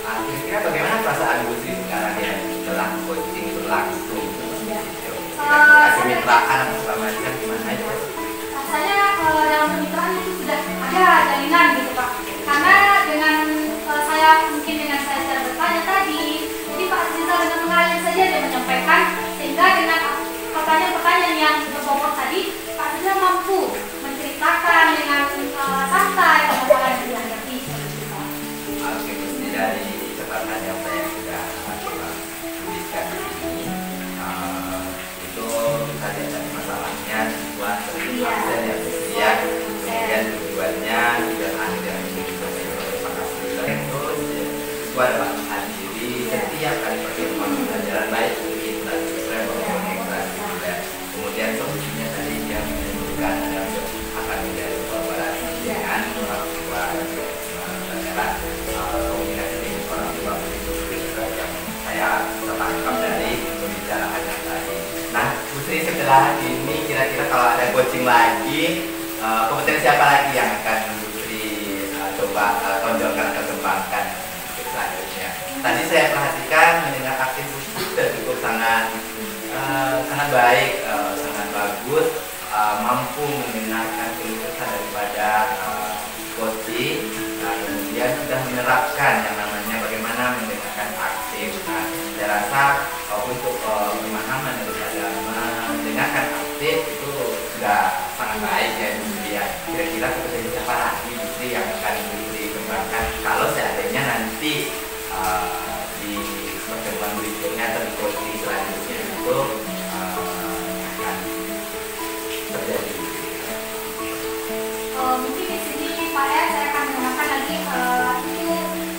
Kira-kira bagaimana perasaan Bu Sri sekarang ya setelah coaching berlangsung? Ya. Kemitraan atau segala macam gimana itu? Rasanya dalam kemitraan itu sudah ada jalinan gitu Pak. Karena dengan saya secara bertanya tadi, jadi Pak Rizal dengan mengalir saja dia menyampaikan, sehingga dengan pertanyaan-pertanyaan yang berbobot tadi, Pak Rizal mampu menceritakan dengan santai permasalahan yang dihadapi. Oke, mesti dari catatan yang saya sudah coba tuliskan di sini, itu kita lihat dari masalahnya buat konsen ya, ya. Kemudian tujuannya juga akhirnya terus itu adalah diri setiap kali pertemuan pembelajaran baik infrastruktur maupun ekstrakurikuler. Kemudian solusinya tadi yang menunjukkan akan menjadi kolaborasi dengan orang tua daerah, komunikasi dengan orang tua itu yang saya tertangkap dari pembicaraan yang tadi. Nah, Bu Sri, setelah ini kira-kira kalau ada coaching lagi, kompetensi apa lagi yang akan Bu Sri coba tonjolkan atau kembangkan selanjutnya? Tadi saya perhatikan mendengar aktif Bu Sri sudah cukup sangat baik, sangat bagus, mampu mendengarkan keluh kesah daripada coaching, kemudian sudah menerapkan yang namanya bagaimana mendengarkan aktif. Nah, saya rasa untuk pemahaman daripada mendengarkan aktif itu sudah sangat baik ya Bu Sri ya. Kira-kira kompetensi apa lagi Bu Sri yang akan Bu Sri kembangkan kalau seandainya nanti di pertemuan berikutnya atau di coaching selanjutnya itu akan terjadi? Mungkin di sini Pak ya, saya akan menggunakan lagi itu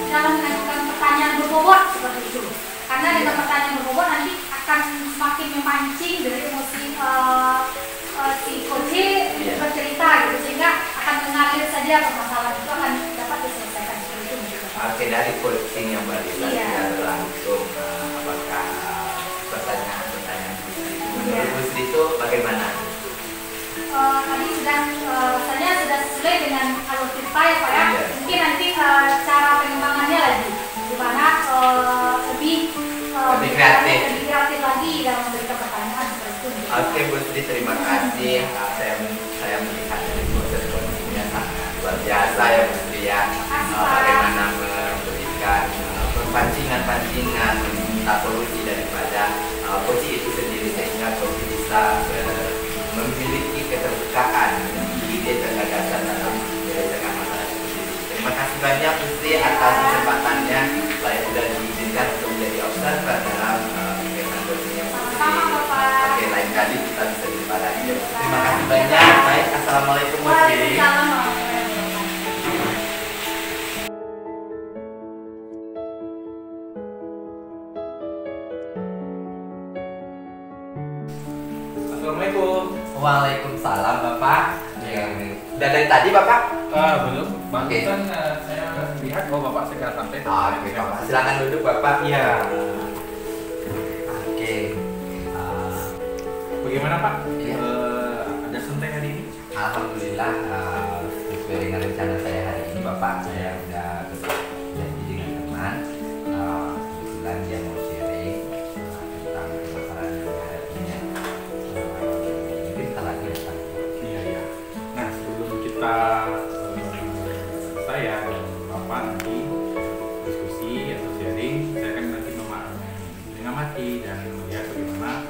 dalam mengajukan pertanyaan berbobot seperti itu. Karena dengan pertanyaan berbobot nanti akan semakin memancing dari emosi si coaching bercerita gitu, sehingga akan mengalir saja permasalahan itu akan dapat diselesaikan seperti itu. Oke, dari coaching yang barusan sudah berlangsung, apakah pertanyaan-pertanyaan Bu Sri itu menurut Bu Sri itu bagaimana? Tadi rasanya sudah sesuai dengan alur cerita ya Pak ya. Mungkin nanti cara pengembangannya lagi, dimana lebih kreatif lagi dalam memberikan pertanyaan seperti itu. Oke Bu Sri, terima kasih. Saya melihat dari proses coachingnya sangat luar biasa ya Bu Sri ya. Bagaimana memberikan pancingan-pancingan, meminta solusi daripada coaching itu sendiri, sehingga coaching bisa memiliki keterbukaan, ide dan gagasan dalam menyelesaikan masalah itu sendiri. Terima kasih banyak Bu Sri atas kesempatannya. Saya sudah diizinkan untuk menjadi observer dalam kegiatan coaching yang Bu Sri. Oke, lain kali kita bisa jumpa lagi ya Bu Sri. Terima kasih banyak. Baik, assalamualaikum Bu Sri. Assalamualaikum. Waalaikumsalam Bapak. Udah dari tadi Bapak? Belum. Barusan saya lihat Bapak segera sampai. Oke Bapak, silakan duduk Bapak. Iya. Oke. Bagaimana Pak? Iya. Ada santai hari ini? Alhamdulillah, sesuai dengan rencana saya hari ini Bapak, saya udah janji dengan teman. Kebetulan dia mau sharing tentang permasalahan yang dihadapinya. Mungkin kita lagi datang. Iya. Nah, sebelum kita saya dan Bapak nanti diskusi atau sharing, saya akan nanti mengamati dan melihat bagaimana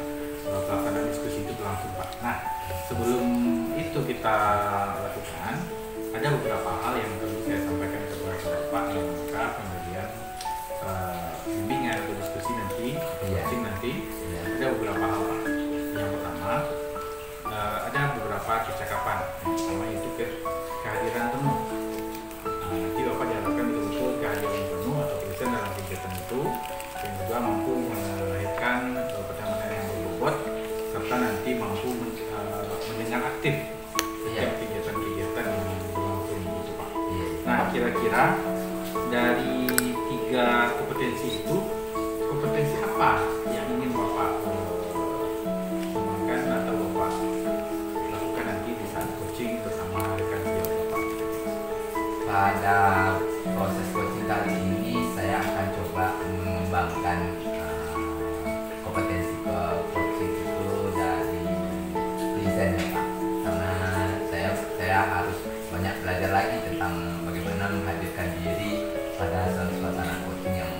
pelaksanaan diskusi itu berlangsung Pak. Nah, sebelum itu kita lakukan, ada beberapa hal yang perlu saya sampaikan kepada Bapak yang maka pemberian bimbingan atau diskusi nanti, coaching nanti. Ada beberapa hal Pak. Yang pertama, ada beberapa kecakapan. Yang pertama itu kehadiran penuh. Nanti Bapak diharapkan betul-betul kehadiran penuh atau present dalam kegiatan itu, yang juga mampu melahirkan pertanyaan yang berbobot, serta nanti mampu mendengar aktif setiap kegiatan-kegiatan yang berlangsung itu Pak. Nah, kira-kira dari 3 kompetensi itu, kompetensi apa yang ingin Bapak kembangkan atau Bapak pada proses coaching kali ini saya akan coba mengembangkan kompetensi ke coaching itu dari desainnya Pak, karena saya harus banyak belajar lagi tentang bagaimana menghadirkan diri pada suasana coaching yang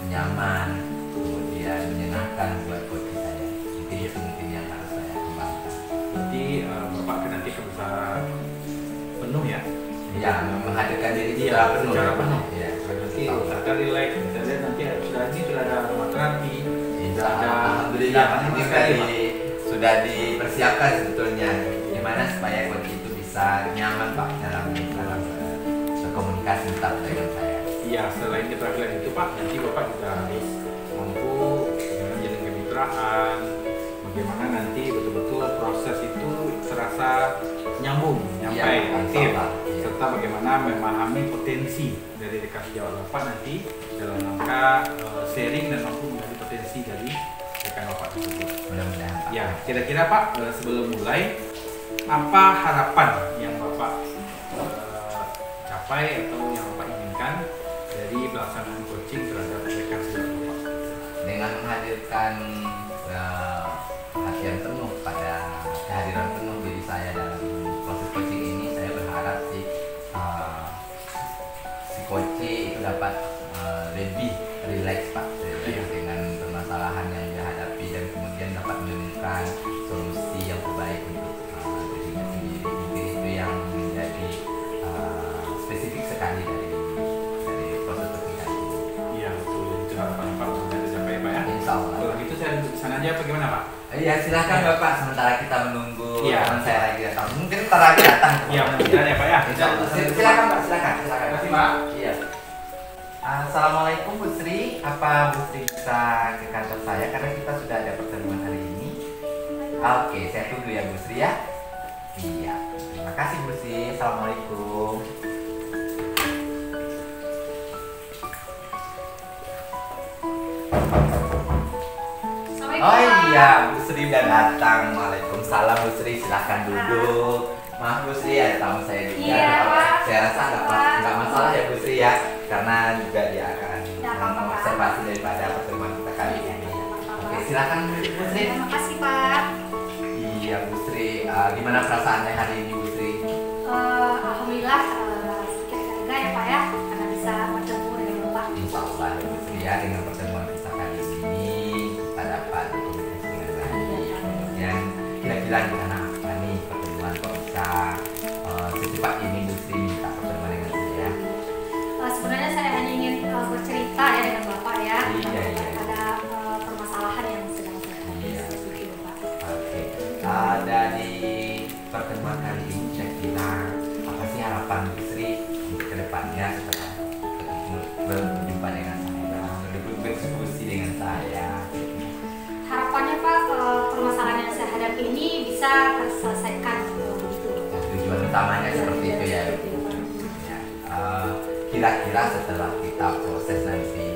nyaman, kemudian menyenangkan buat coaching saya. Itu mungkin yang harus saya kembangkan. Berarti Bapak nanti bisa penuh ya? Ya, menghadirkan diri Iya, penuh. secara penuh. Ya, Nanti misalkan relax, misalnya nanti sudah ada rumah terapi, Insya ada Allah, alhamdulillah iya, ini sudah dipersiapkan sebetulnya gimana supaya coach itu bisa nyaman Pak dalam berkomunikasi tetap dengan saya. Iya, selain keterampilan itu Pak, nanti Bapak juga harus mampu menjalin kemitraan, bagaimana nanti betul-betul proses itu terasa nyambung, nyampai, Iya, aktif, iya. serta bagaimana memahami potensi dari rekan sejawat Bapak nanti dalam rangka sharing dan mampu mengambil potensi dari rekan Bapak tersebut. Mudah-mudahan Pak. Ya, kira-kira Pak, sebelum mulai, apa harapan yang Bapak capai atau yang Bapak inginkan dari pelaksanaan coaching terhadap rekan sejawat Bapak? Dengan menghadirkan perhatian penuh pada kehadiran penuh diri saya dalam proses coaching ini, saya berharap si coaching itu dapat lebih rileks Pak, dengan permasalahan yang dihadapi dan kemudian dapat menemukan solusi yang terbaik untuk dirinya sendiri. Mungkin itu yang menjadi spesifik sekali dari proses coaching kali ini. Iya, betul. Itu harapan Bapak mudah tercapai ya Pak ya. Insya Allah. Kalau gitu saya duduk di sana aja apa gimana Pak? Iya, silakan Bapak, sementara kita menunggu Iya. teman saya lagi datang. Mungkin ntar lagi datang. Iya, mudah-mudahan ya Pak ya. Insya Allah. Silakan Pak, silakan. Terima kasih Pak. Iya. Assalamualaikum Bu Sri, apa Bu Sri bisa ke kantor saya karena kita sudah ada pertemuan hari ini. Oke, saya tunggu ya Bu Sri ya. Iya, terima kasih Bu Sri. Assalamualaikum. Assalamualaikum, Oh Pak. iya, Bu Sri udah datang. Waalaikumsalam Bu Sri, silahkan duduk. Maaf Bu Sri, ada tamu saya juga. Iya, Pak. Saya rasa nggak masalah ya Bu Sri ya, karena juga dia akan Nggak apa-apa, Pak. observasi daripada pertemuan kita kali ini. Oke, silakan Bu Sri. Terima kasih Pak. Iya Bu Sri, gimana perasaannya hari ini Bu Sri? Alhamdulillah sedikit lega ya Pak ya, karena bisa bertemu dengan Bapak. Insya Allah ya Bu Sri ya, dengan pertemuan kita kali ini kita dapat berkomunikasi dengan baik. Kemudian kira-kira gimana apa nih pertemuan kok bisa secepat ini Bu Sri minta pertemuan dengan saya? Sebenarnya saya hanya ingin bercerita ya dengan Bapak ya. Iya, iya. Ada permasalahan yang sedang saya hadapi Iya. seperti itu Pak. Oke, dari pertemuan kali ini kira-kira apa sih harapan Bu Sri untuk kedepannya setelah berjumpa dengan saya, berdiskusi dengan saya? Harapannya Pak, permasalahan yang saya hadapi ini bisa terselesaikan begitu. Tujuan utamanya seperti itu ya. Ya, kira-kira setelah kita proses nanti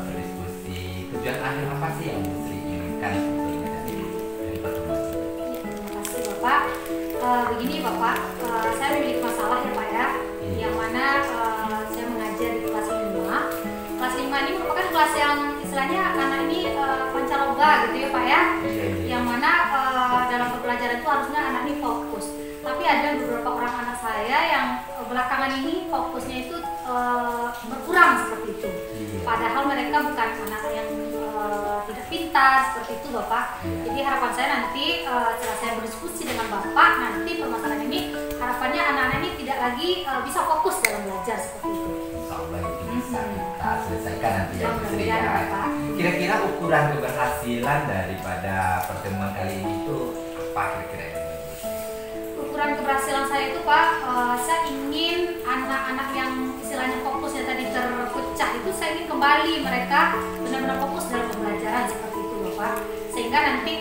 berdiskusi, tujuan akhir apa sih yang Bu Sri inginkan sebetulnya dari pertemuan ini? Ya, terima kasih Bapak. Begini Bapak, saya memiliki masalah ya Pak ya, yang mana saya mengajar di kelas 5. Kelas 5 ini merupakan kelas yang istilahnya anak ini pancaroba gitu ya Pak ya. Iya, iya. Yang mana dalam pembelajaran itu harusnya anak ini fokus. Tapi ada beberapa orang anak saya yang belakangan ini fokusnya itu berkurang seperti itu. Iya. Padahal mereka bukan anak yang tidak pintar seperti itu Bapak. Iya. Jadi harapan saya nanti setelah saya berdiskusi dengan Bapak, nanti permasalahan ini harapannya anak-anak ini tidak lagi bisa fokus dalam belajar seperti itu. Insya Allah itu bisa kita selesaikan nanti ya Bu Sri Mudah-mudahan, ya. Pak. Kira-kira ukuran keberhasilan daripada pertemuan kali ini itu apa kira-kira? Ukuran keberhasilan saya itu Pak, saya ingin anak-anak yang istilahnya fokusnya tadi terpecah itu saya ingin kembali mereka benar-benar fokus dalam pembelajaran seperti itu Bapak, sehingga nanti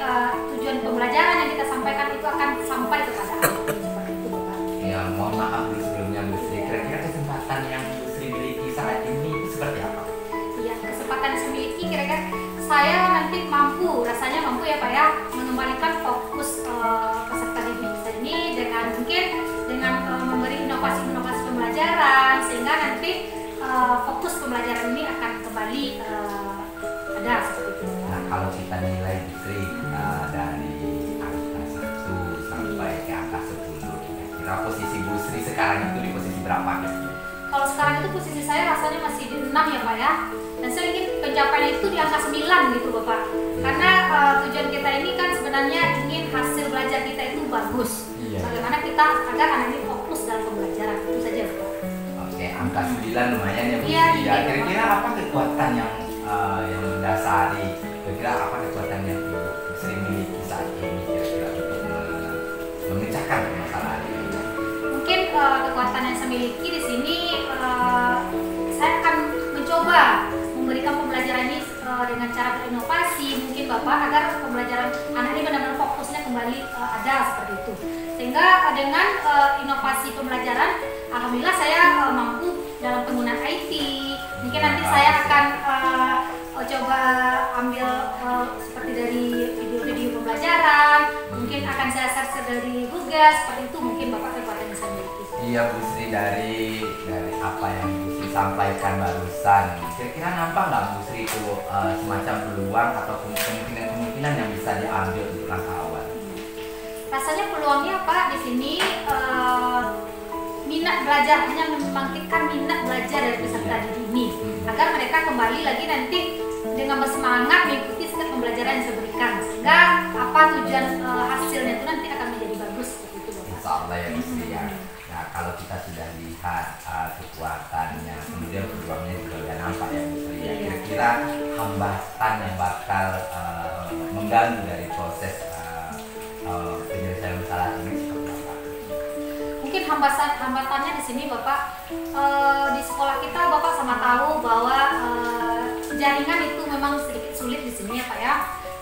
tujuan pembelajaran yang kita sampaikan itu akan sampai kepada anak seperti itu Bapak. Ya, mohon maaf dulu sebelumnya Bu Sri. Kira-kira kesempatan yang Bu Sri miliki saat ini itu seperti apa? Iya, kesempatan yang saya miliki kira-kira saya nanti rasanya mampu ya Pak ya, mengembalikan fokus peserta didik saya ini dengan mungkin dengan memberi inovasi-inovasi pembelajaran sehingga fokus pembelajaran ini akan kembali ada seperti itu. Nah, kalau kita nilai Busri dari angka 1 sampai ke angka 10, kira-kira posisi Busri sekarang itu di posisi berapa? Kalau sekarang itu posisi saya rasanya masih di 6 ya Pak ya. Dan saya ingin pencapaian itu di angka 9 gitu Bapak. Karena tujuan kita ini kan sebenarnya ingin hasil belajar kita itu bagus. Iya. Bagaimana kita agar anak ini fokus dalam pembelajaran, itu saja Bapak. Oke, angka 9 lumayan ya Bu. Iya, Sri. iya, Kira-kira apa kekuatan yang mendasari? Kira-kira apa kekuatan yang Ibu Sri miliki saat ini kira-kira untuk memecahkan permasalahan ini? Mungkin kekuatan yang saya miliki di sini, saya akan mencoba memberikan pembelajaran ini dengan cara berinovasi mungkin Bapak, agar pembelajaran anak ini benar-benar fokusnya kembali ada seperti itu. Sehingga dengan inovasi pembelajaran, alhamdulillah saya mampu dalam penggunaan IT. Mungkin nanti saya akan coba ambil seperti dari video-video pembelajaran, mungkin akan saya search dari Google, seperti itu mungkin Bapak kekuatan yang saya miliki. Iya Bu Sri, dari apa yang Bu Sri sampaikan barusan, kira-kira nampak nggak Bu Sri itu semacam peluang atau kemungkinan yang bisa diambil untuk langkah awal? Rasanya peluangnya Pak di sini minat belajar, hanya membangkitkan minat belajar dari peserta didik ini agar mereka kembali lagi nanti dengan bersemangat mengikuti setiap pembelajaran yang saya berikan, sehingga apa tujuan hasilnya itu nanti akan menjadi bagus seperti itu Bapak. Insya Allah ya Bu Sri ya. Nah, kalau kita sudah lihat kekuatannya, kemudian peluangnya juga sudah nampak ya Bu Sri ya. Kira-kira hambatan yang bakal mengganggu dari proses penyelesaian masalah ini seperti apa? Mungkin hambatannya di sini Bapak, di sekolah kita Bapak sama tahu bahwa jaringan itu memang sedikit sulit di sini ya Pak ya.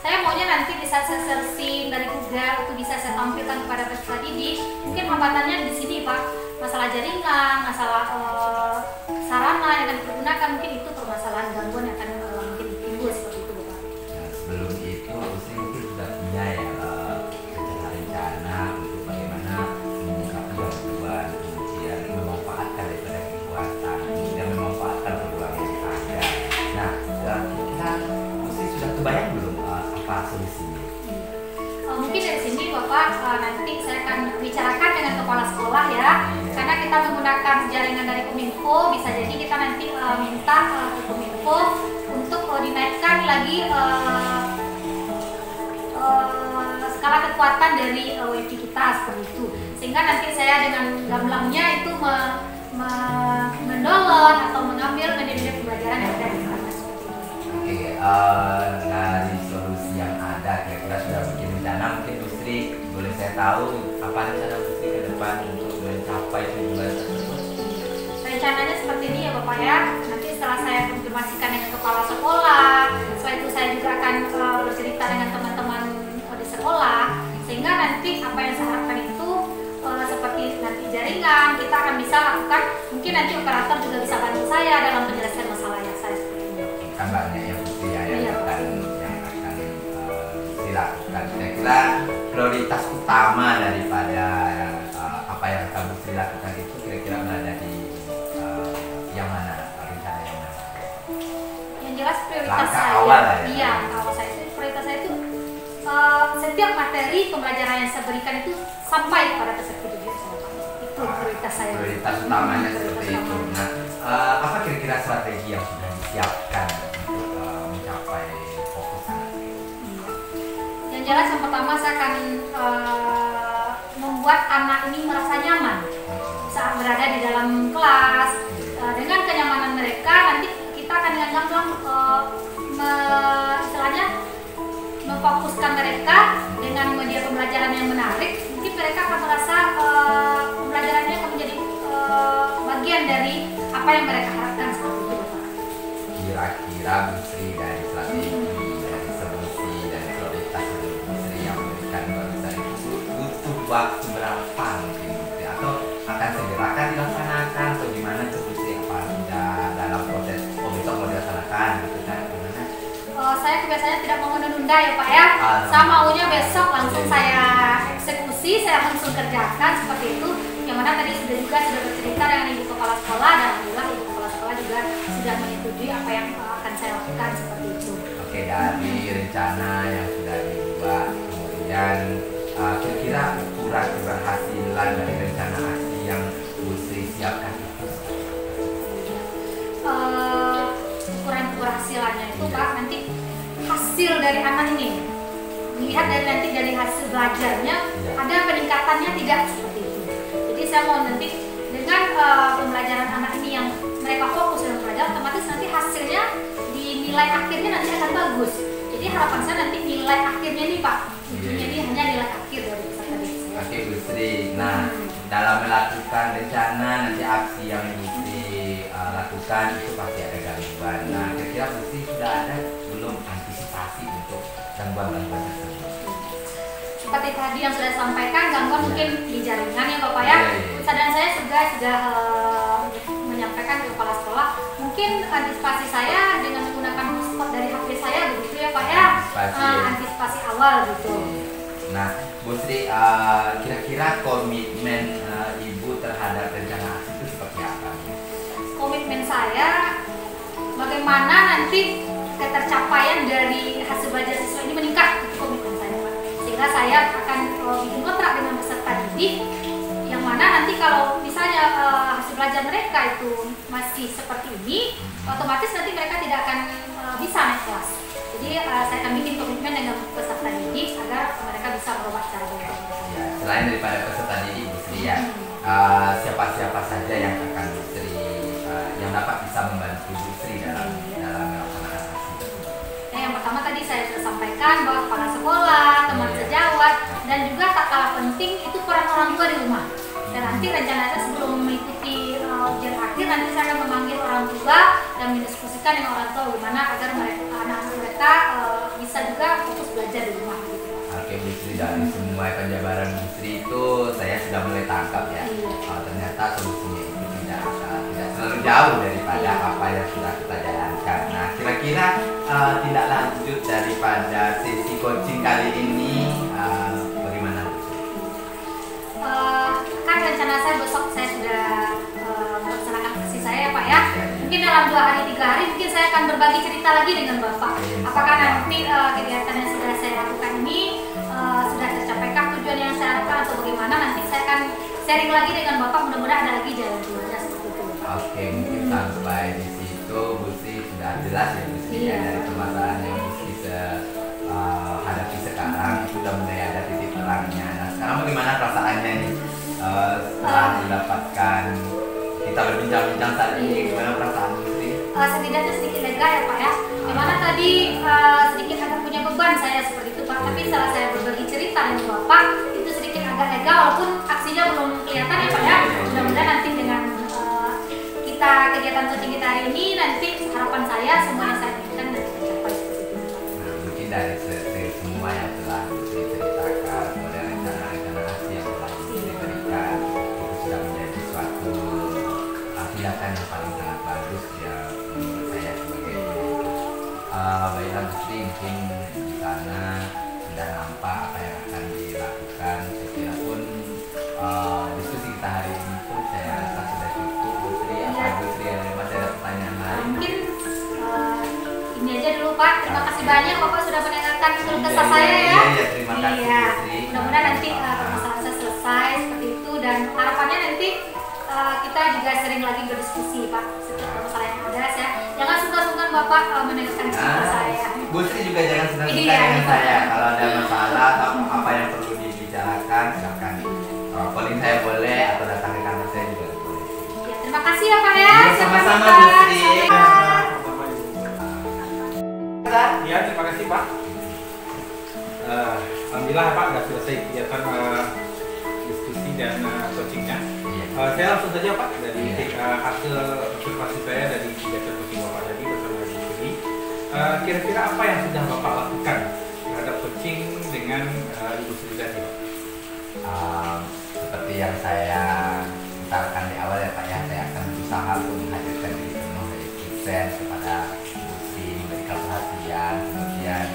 Saya maunya nanti bisa saya searching dari Google, itu bisa saya tampilkan kepada peserta didik. Mungkin hambatannya di sini Pak, masalah jaringan, masalah sarana yang akan digunakan, mungkin itu permasalahan gangguan yang akan mungkin timbul seperti itu Bapak. Nah, sebelum itu Bu Sri mungkin sudah punya ya rencana untuk bagaimana menyikapi gangguan, kemudian memanfaatkan daripada kekuatan, kemudian memanfaatkan peluang yang ada. Nah, kira-kira Bu Sri sudah kebayang belum apa solusinya? Mungkin dari sini Bapak nanti saya akan bicarakan dengan kepala sekolah ya, karena kita menggunakan jaringan dari Kominfo, bisa jadi kita nanti minta ke Kominfo untuk dinaikkan lagi skala kekuatan dari WiFi kita seperti itu, sehingga nanti saya dengan gamblangnya itu mendownload atau mengambil media-media pembelajaran yang ada di sana seperti itu. Oke, dari solusi yang ada kira-kira sudah bikin rencana, mungkin Bu Sri boleh saya tahu apa rencana Bu Sri ke depan untuk mencapai tujuan tersebut? Rencananya seperti ini ya Bapak ya, nanti setelah saya konfirmasikan dengan kepala sekolah, setelah itu saya juga akan bercerita dengan teman-teman di sekolah, sehingga nanti apa yang saya harapkan itu seperti nanti jaringan kita akan bisa lakukan, mungkin nanti operator juga bisa bantu saya dalam penyelesaian masalah yang saya seperti ini. Kan banyak ya Bu Sri ya yang Iya. akan dilakukan. Kira-kira prioritas utama daripada apa yang akan Bu Sri lakukan itu kira-kira berada di yang mana, rencana yang mana? Yang jelas prioritas Langkah saya, awal lah ya. iya awal saya itu prioritas saya itu setiap materi pembelajaran yang saya berikan itu sampai kepada peserta didik semua. Itu prioritas saya. Prioritas utamanya Prioritas seperti itu. utama. Nah, apa kira-kira strategi yang sudah disiapkan untuk mencapai fokus anak? Yang jelas yang pertama saya akan membuat anak ini merasa nyaman saat berada di dalam kelas. Dengan kenyamanan mereka nanti kita akan dengan gamblang istilahnya memfokuskan mereka dengan media pembelajaran yang menarik. Mungkin mereka akan merasa pembelajarannya akan menjadi bagian dari apa yang mereka harapkan seperti itu Bapak. Kira-kira Bu Sri dari strategi, dari solusi, dari prioritas dari Bu Sri yang memberikan barusan itu butuh waktu berapa mungkin Bu Sri? Atau akan segera dilaksanakan atau gimana tuh Bu Sri? Apa sudah dalam proses besok mau dilaksanakan gitu kan? Gimana? Saya biasanya tidak mau menunda ya Pak ya. Saya maunya besok langsung saya eksekusi, saya langsung kerjakan seperti itu. Yang mana tadi sudah bercerita dengan Ibu Kepala Sekolah, dan alhamdulillah Ibu Kepala Sekolah juga juga sudah menyetujui apa yang akan saya lakukan seperti itu. Oke, dari rencana yang sudah dibuat, kemudian kira-kira ukuran keberhasilan dari rencana aksi yang Bu Sri siapkan itu Ukuran keberhasilannya itu Pak, nanti hasil dari anak ini melihat dari nanti dari hasil belajarnya ada peningkatannya tidak seperti itu. Jadi saya mau nanti dengan pembelajaran anak ini yang mereka fokus dalam belajar, otomatis nanti hasilnya di nilai akhirnya nanti akan bagus. Jadi harapan saya nanti nilai akhirnya nih Pak, jadi hanya nilai akhir dari peserta didik saya. Oke Bu Sri, nah dalam melakukan rencana nanti aksi yang Bu Sri lakukan itu pasti ada gangguan. Nah kira-kira Bu Sri sudah ada belum antisipasi untuk gangguan-gangguan tersebut? Seperti tadi yang sudah disampaikan, gangguan mungkin di jaringan ya Bapak ya. Dan saya sudah menyampaikan ke kepala sekolah, mungkin antisipasi saya dengan menggunakan hotspot dari HP saya begitu ya Pak ya. Antisipasi awal gitu. Nah Bu Sri, kira-kira komitmen Ibu terhadap rencana aksi itu seperti apa? Komitmen saya bagaimana nanti ketercapaian dari hasil belajar siswa ini meningkat, itu komitmen saya Pak. Sehingga saya akan bikin kontrak dengan peserta didik yang mana nanti kalau misalnya hasil belajar mereka itu masih seperti ini, otomatis nanti mereka tidak akan bisa naik kelas. Jadi saya akan bikin komitmen dengan peserta didik agar mereka bisa merubah cara belajar. Ya, selain daripada peserta didik Bu Sri ya, siapa-siapa saja yang akan Bu Sri yang dapat bisa membantu Bu Sri dalam melaksanakan aksi tersebut? Yang pertama tadi saya sudah sampaikan bahwa kepala sekolah, teman sejawat, dan juga tak kalah penting itu peran orang tua di rumah. Dan nanti rencana saya sebelum mengikuti ujian akhir nanti saya akan memanggil orang tua dan mendiskusikan dengan orang tua bagaimana agar anak-anak mereka bisa juga fokus belajar di rumah. Oke Bu Sri, dari semua penjabaran Bu Sri itu saya sudah mulai tangkap ya. Ternyata solusinya itu tidak terlalu jauh daripada apa yang sudah kita jalankan. Nah kira-kira tindak lanjut daripada sesi coaching kali ini bagaimana? Kan rencana saya besok saya sudah melaksanakan aksi saya ya Pak ya. Mungkin dalam 2 hari 3 hari mungkin saya akan berbagi cerita lagi dengan Bapak. Apakah nanti kegiatan yang sudah saya lakukan ini sudah tercapaikah tujuan yang saya harapkan atau bagaimana, nanti saya akan sharing lagi dengan Bapak, mudah-mudahan ada lagi jalan keluarnya seperti itu. Oke, mungkin sampai di situ Bu Sri sudah jelas ya Bu Sri ya, dari permasalahan yang Bu Sri hadapi sekarang itu sudah mulai ada titik terangnya. Nah sekarang bagaimana perasaannya nih setelah mendapatkan kita berbincang-bincang saat ini, gimana perasaan Bu Sri? Setidaknya sedikit lega ya Pak ya. Dimana tadi sedikit agak punya beban saya seperti itu Pak, tapi setelah saya berbagi cerita dengan Bapak itu sedikit agak lega walaupun aksinya belum kelihatan ya Pak ya. Mudah-mudahan nanti dengan kita kegiatan coaching kita hari ini nanti harapan saya semua yang saya inginkan nanti tercapai seperti itu. Nah mungkin dari semua yang telah Bu Sri ceritakan, kemudian rencana-rencana aksi yang telah Bu Sri berikan itu sudah menjadi suatu tindakan yang paling sangat bagus ya menurut saya sebagai baiklah Bu Sri, mungkin di sana sudah nampak apa yang akan dilakukan. Saya kira pun diskusi kita hari ini pun saya rasa sudah cukup Bu Sri. Apa Bu Sri masih ada pertanyaan lain? Mungkin ini aja dulu Pak. Terima kasih banyak Bapak sudah mendengarkan keluh kesah saya ya. Iya, terima kasih Bu Sri. Mudah-mudahan nanti permasalahan saya selesai seperti itu, dan harapannya nanti kita juga sering lagi berdiskusi Pak setiap permasalahan yang ada. Saya jangan sungkan-sungkan Bapak mendengarkan cerita saya. Bu Sri juga jangan sungkan-sungkan dengan saya. Kalau ada masalah atau apa yang perlu dibicarakan, silakan calling saya boleh atau datang ke kantor saya juga boleh. Ya, terima kasih ya Pak ya. Sama-sama Bu Sri. Ya, terima kasih Pak. Alhamdulillah Pak sudah selesai kegiatan diskusi dan coachingnya. Saya langsung saja Pak dari hasil observasi saya dari kegiatan coaching Bapak tadi bersama Ibu Sri. Kira-kira apa yang sudah Bapak lakukan terhadap coaching dengan Ibu Sri tadi Pak? Seperti yang saya utarakan di awal ya Pak ya, saya akan berusaha untuk menghadirkan diri penuh dari present kepada Bu Sri, memberikan perhatian, kemudian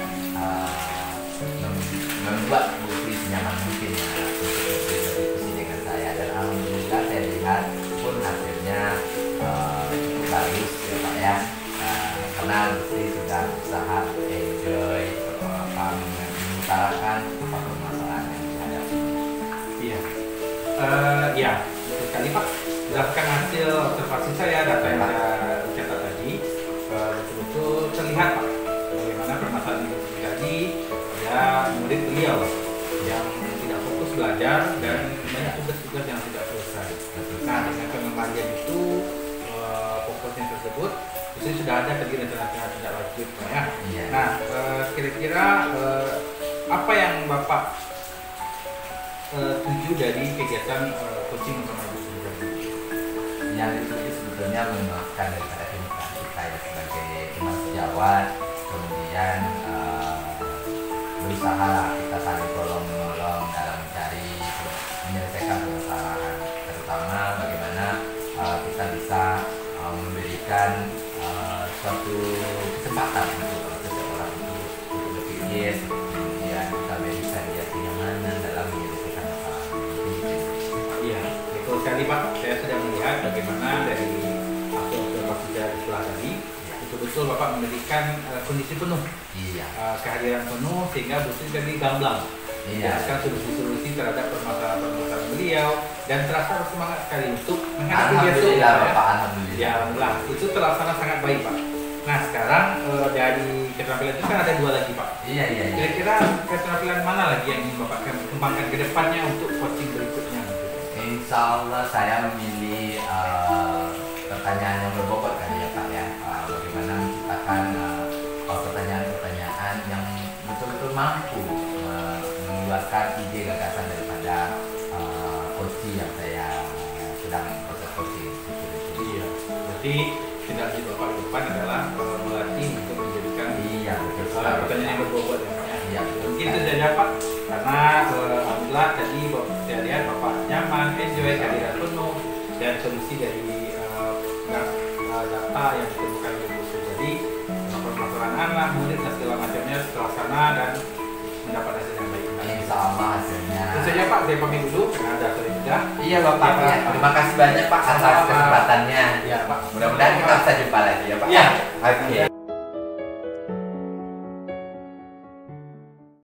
membuat Bu Sri senyaman mungkin ya untuk berdiskusi dengan saya. Dan alhamdulillah saya lihat pun hasilnya cukup bagus ya, Iya. Ya, betul sekali Pak. Berdasarkan hasil observasi saya, data yang saya catat tadi, betul-betul terlihat Pak bagaimana permasalahan ibu tadi ada murid beliau yang tidak fokus belajar dan banyak tugas-tugas yang tidak selesai. Nah, dengan pengembalian itu fokusnya tersebut itu sudah ada tadi rencana tidak wajib Pak ya. Iya. Nah, kira-kira apa yang Bapak tuju dari kegiatan coaching bersama ibu tadi? Yang dituju sebetulnya menguatkan daripada demokrasi saya sebagai emas sejawat, kemudian berusaha lah kita saling tolong menolong dalam mencari menyelesaikan permasalahan, terutama bagaimana kita bisa memberikan suatu kesempatan untuk seseorang untuk berpikir, kemudian kita berikan dia kenyamanan dalam menyelesaikan masalah. Iya, betul sekali Pak. Saya sudah melihat bagaimana dari hasil observasi saya di sekolah tadi, betul-betul Bapak memberikan kondisi penuh, Iya. kehadiran penuh sehingga betul jadi gamblang. Iya. Menjelaskan solusi-solusi terhadap permasalahan-permasalahan beliau dan terasa semangat sekali untuk menghadapi besok. Alhamdulillah Ya. Bapak, alhamdulillah. Ya, alhamdulillah. Itu terlaksana sangat baik Pak. Nah, sekarang dari keterampilan itu kan ada 2 lagi Pak. Iya. Kira-kira keterampilan mana lagi yang ingin Bapak kembangkan ke depannya untuk coaching berikutnya? Insya Allah saya memilih pertanyaan yang berbobot kali ya Pak ya. Bagaimana menciptakan pertanyaan-pertanyaan yang betul-betul mampu mengeluarkan ide gagasan daripada coaching yang saya sedang proses coaching. Iya, berarti tidak di Bapak ke depan adalah melatih untuk menjadikan Iya, betul sekali. pertanyaan yang berbobot ya Pak ya. Iya, betul Mungkin itu sekali. saja Pak, karena alhamdulillah tadi saya lihat Bapak nyaman, enjoy, kehadiran penuh dan solusi dari data yang ditemukan oleh Bu Sri tadi, permasalahan anak, murid dan segala macamnya terlaksana dan mendapat hasil yang baik. Insya Allah hasilnya. Itu saja Pak, saya pamit dulu karena ada sore sudah. Iya Bapak, Ya, ya. Pak. Terima kasih banyak Pak atas Sama-sama. kesempatannya. Ya Pak. Mudah-mudahan kita bisa jumpa lagi ya Pak. Iya. Oke.